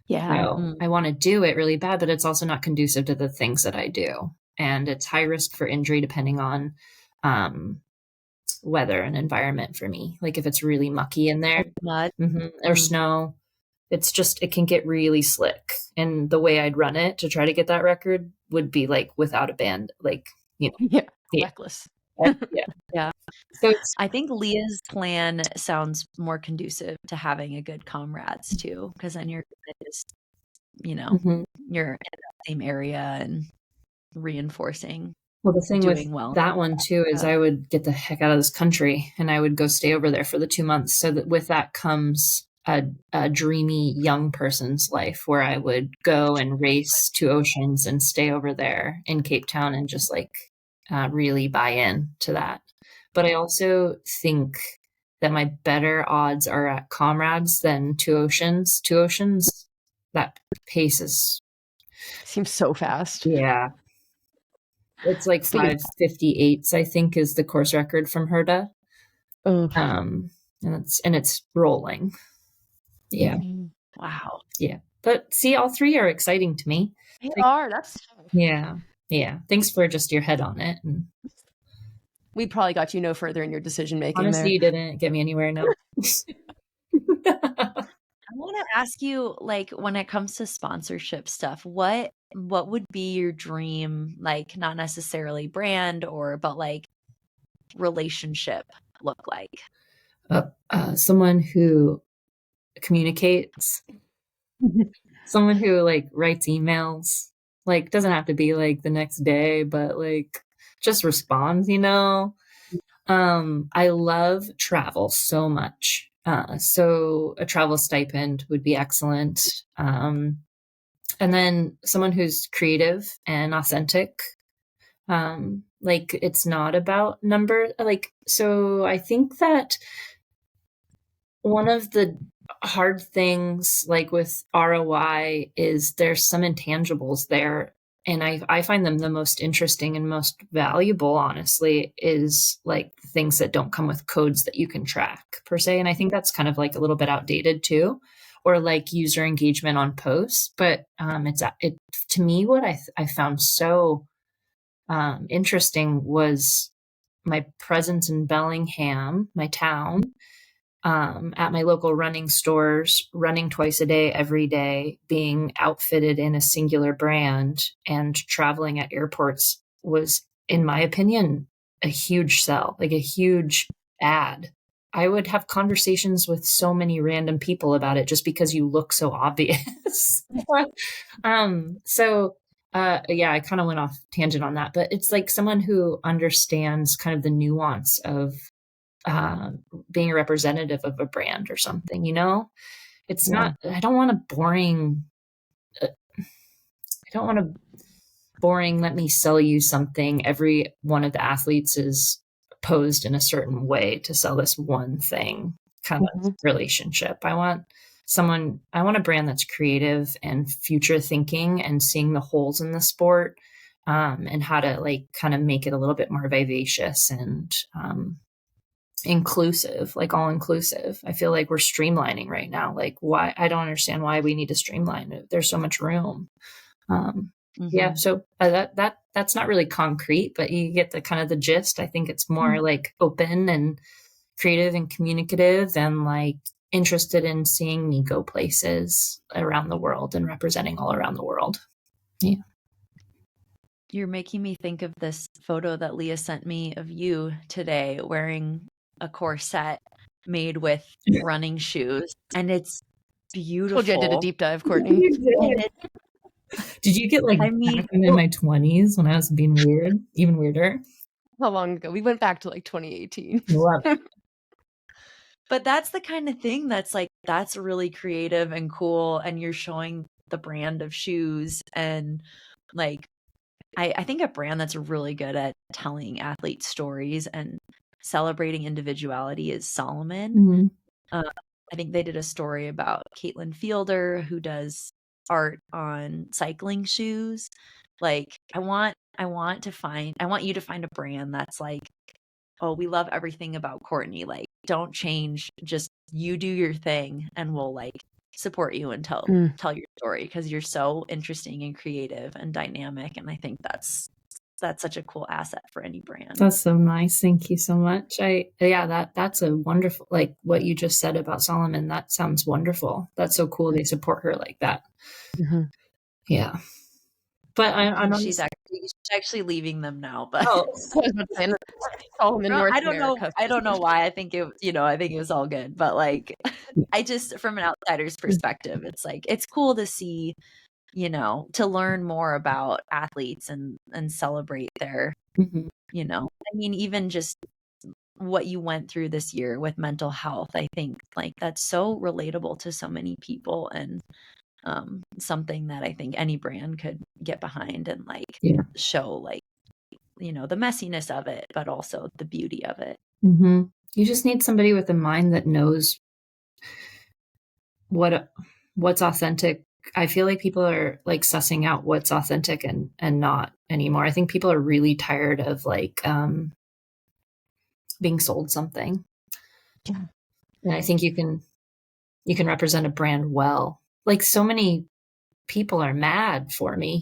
Yeah, I want to do it really bad, but it's also not conducive to the things that I do. And it's high risk for injury depending on weather and environment for me. Like if it's really mucky in there or snow, it can get really slick. And the way I'd run it to try to get that record would be like without a band, like, reckless. Yeah. So I think Leah's plan sounds more conducive to having a good Comrades too, because then you're just, you're in the same area and reinforcing. Well, the thing with that one too is I would get the heck out of this country and I would go stay over there for the 2 months. So that with that comes a dreamy young person's life where I would go and race Two Oceans and stay over there in Cape Town and just like really buy in to that. But I also think that my better odds are at Comrades than Two Oceans. Two Oceans, that pace seems so fast. Yeah. It's like 5:58, I think, is the course record from Herda. And it's rolling. Yeah. Wow. Yeah. But see, all 3 are exciting to me. They are. That's Yeah. Yeah. Thanks for just your head on it. And we probably got you no further in your decision making. Honestly, you didn't get me anywhere. No. I want to ask you, like, when it comes to sponsorship stuff, what would be your dream, like, not necessarily brand but like relationship look like? Someone who communicates, someone who like writes emails, like doesn't have to be like the next day, but like just responds, I love travel so much. So a travel stipend would be excellent. And then someone who's creative and authentic. Like it's not about number. So I think that one of the hard things like with ROI is there's some intangibles there. And I find them the most interesting and most valuable, honestly, is like things that don't come with codes that you can track per se. And I think that's kind of like a little bit outdated too, or like user engagement on posts. But it to me, what I found so interesting was my presence in Bellingham, my town, at my local running stores, running twice a day, every day, being outfitted in a singular brand and traveling at airports was, in my opinion, a huge sell, like a huge ad. I would have conversations with so many random people about it just because you look so obvious. So Yeah, I kind of went off tangent on that, but it's like someone who understands kind of the nuance of being a representative of a brand or something, it's not, I don't want a boring, let me sell you something. Every one of the athletes is posed in a certain way to sell this one thing kind of relationship. I want a brand that's creative and future thinking and seeing the holes in the sport, and how to like kind of make it a little bit more vivacious and inclusive, like all inclusive. I feel like we're streamlining right now. Like, why? I don't understand why we need to streamline it. There's so much room. Yeah, so that's not really concrete, but you get the kind of the gist. I think it's more like open and creative and communicative and like interested in seeing me go places around the world and representing all around the world. Yeah. You're making me think of this photo that Leah sent me of you today wearing a corset made with running shoes, and it's beautiful. Told you I did a deep dive, Courtney. Did you get like back in my 20s when I was being weird, even weirder? How long ago? We went back to like 2018. Love it. But that's the kind of thing that's like, that's really creative and cool. And you're showing the brand of shoes. And like, I think a brand that's really good at telling athlete stories and celebrating individuality is Salomon. I think they did a story about Caitlin Fielder, who does art on cycling shoes. Like, I want you to find a brand that's like, oh, we love everything about Courtney. Like, don't change, just you do your thing and we'll like support you and tell your story, because you're so interesting and creative and dynamic. And I think that's such a cool asset for any brand. That's so nice. Thank you so much. That's a wonderful, like what you just said about Solomon. That sounds wonderful. That's so cool. They support her like that. Yeah. But she's actually leaving them now. But Solomon, North I don't America. know. I don't know why. I think it was all good. But like, I just, from an outsider's perspective, it's like, it's cool to see, to learn more about athletes and celebrate their, I mean, even just what you went through this year with mental health. I think like that's so relatable to so many people, and something that I think any brand could get behind and like show like, the messiness of it, but also the beauty of it. You just need somebody with a mind that knows what's authentic. I feel like people are like sussing out what's authentic and not anymore. I think people are really tired of like being sold something. Yeah. And I think you can represent a brand well. Like, so many people are mad for me,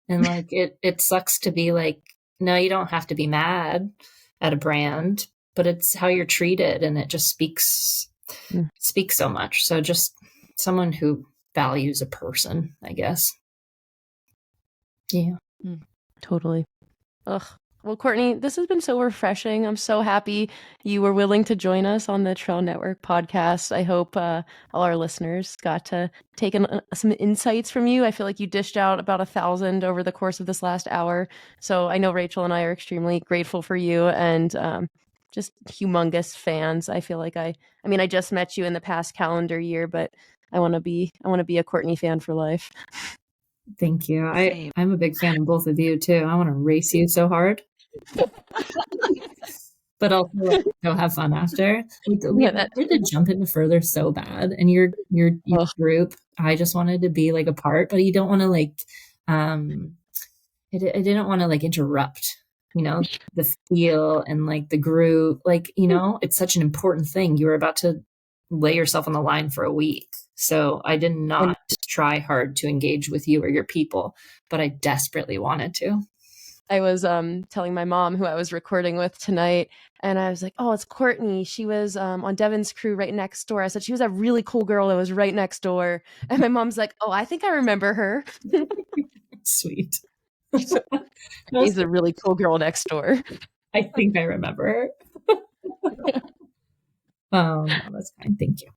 and like it sucks to be like, no, you don't have to be mad at a brand, but it's how you're treated, and it just speaks so much. So just someone who values a person, I guess. Yeah. Totally. Ugh. Well, Courtney, this has been so refreshing. I'm so happy you were willing to join us on the Trail Network podcast. I hope all our listeners got to take some insights from you. I feel like you dished out about 1,000 over the course of this last hour. So I know Rachel and I are extremely grateful for you, and just humongous fans. I feel like I just met you in the past calendar year, but I want to be a Courtney fan for life. Thank you. I'm a big fan of both of you too. I want to race you so hard. But also like, go have fun after. We wanted to jump into further so bad, and your group, I just wanted to be like a part, but you don't want to like I didn't want to like interrupt the feel and like the group, like it's such an important thing. You were about to lay yourself on the line for a week, so I did not try hard to engage with you or your people, but I desperately wanted to. I was telling my mom, who I was recording with tonight, and I was like, oh, it's Courtney. She was on Devin's crew right next door. I said, she was a really cool girl that was right next door. And my mom's like, oh, I think I remember her. Sweet. She's a really cool girl next door. I think I remember her. Oh, no, that's fine. Thank you.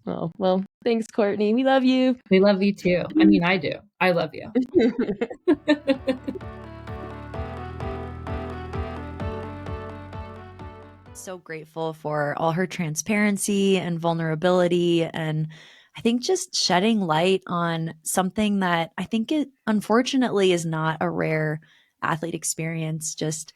Oh, well, thanks, Courtney. We love you. We love you too. I mean, I do. I love you. So grateful for all her transparency and vulnerability, and I think just shedding light on something that I think it unfortunately is not a rare athlete experience. Just,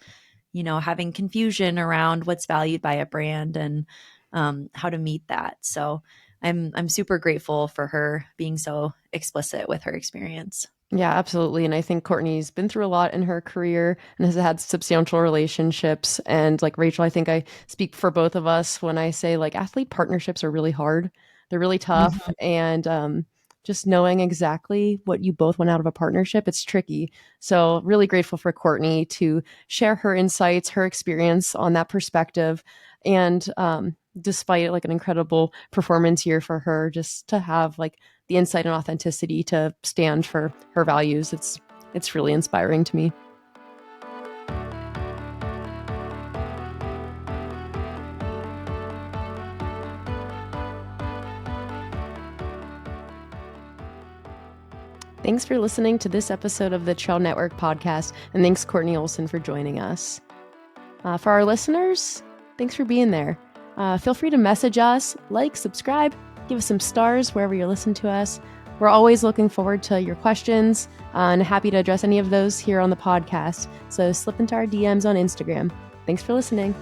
having confusion around what's valued by a brand and how to meet that. So I'm super grateful for her being so explicit with her experience. Yeah, absolutely. And I think Courtney's been through a lot in her career and has had substantial relationships. And like Rachel, I think I speak for both of us when I say like athlete partnerships are really hard. They're really tough. Mhm. And just knowing exactly what you both want out of a partnership, it's tricky. So really grateful for Courtney to share her insights, her experience on that perspective. And despite like an incredible performance year for her, just to have like the insight and authenticity to stand for her values. It's really inspiring to me. Thanks for listening to this episode of the Trail Network podcast, and thanks Courtney Olsen for joining us. For our listeners, thanks for being there. Feel free to message us, like, subscribe, give us some stars wherever you listen to us. We're always looking forward to your questions and happy to address any of those here on the podcast. So slip into our DMs on Instagram. Thanks for listening.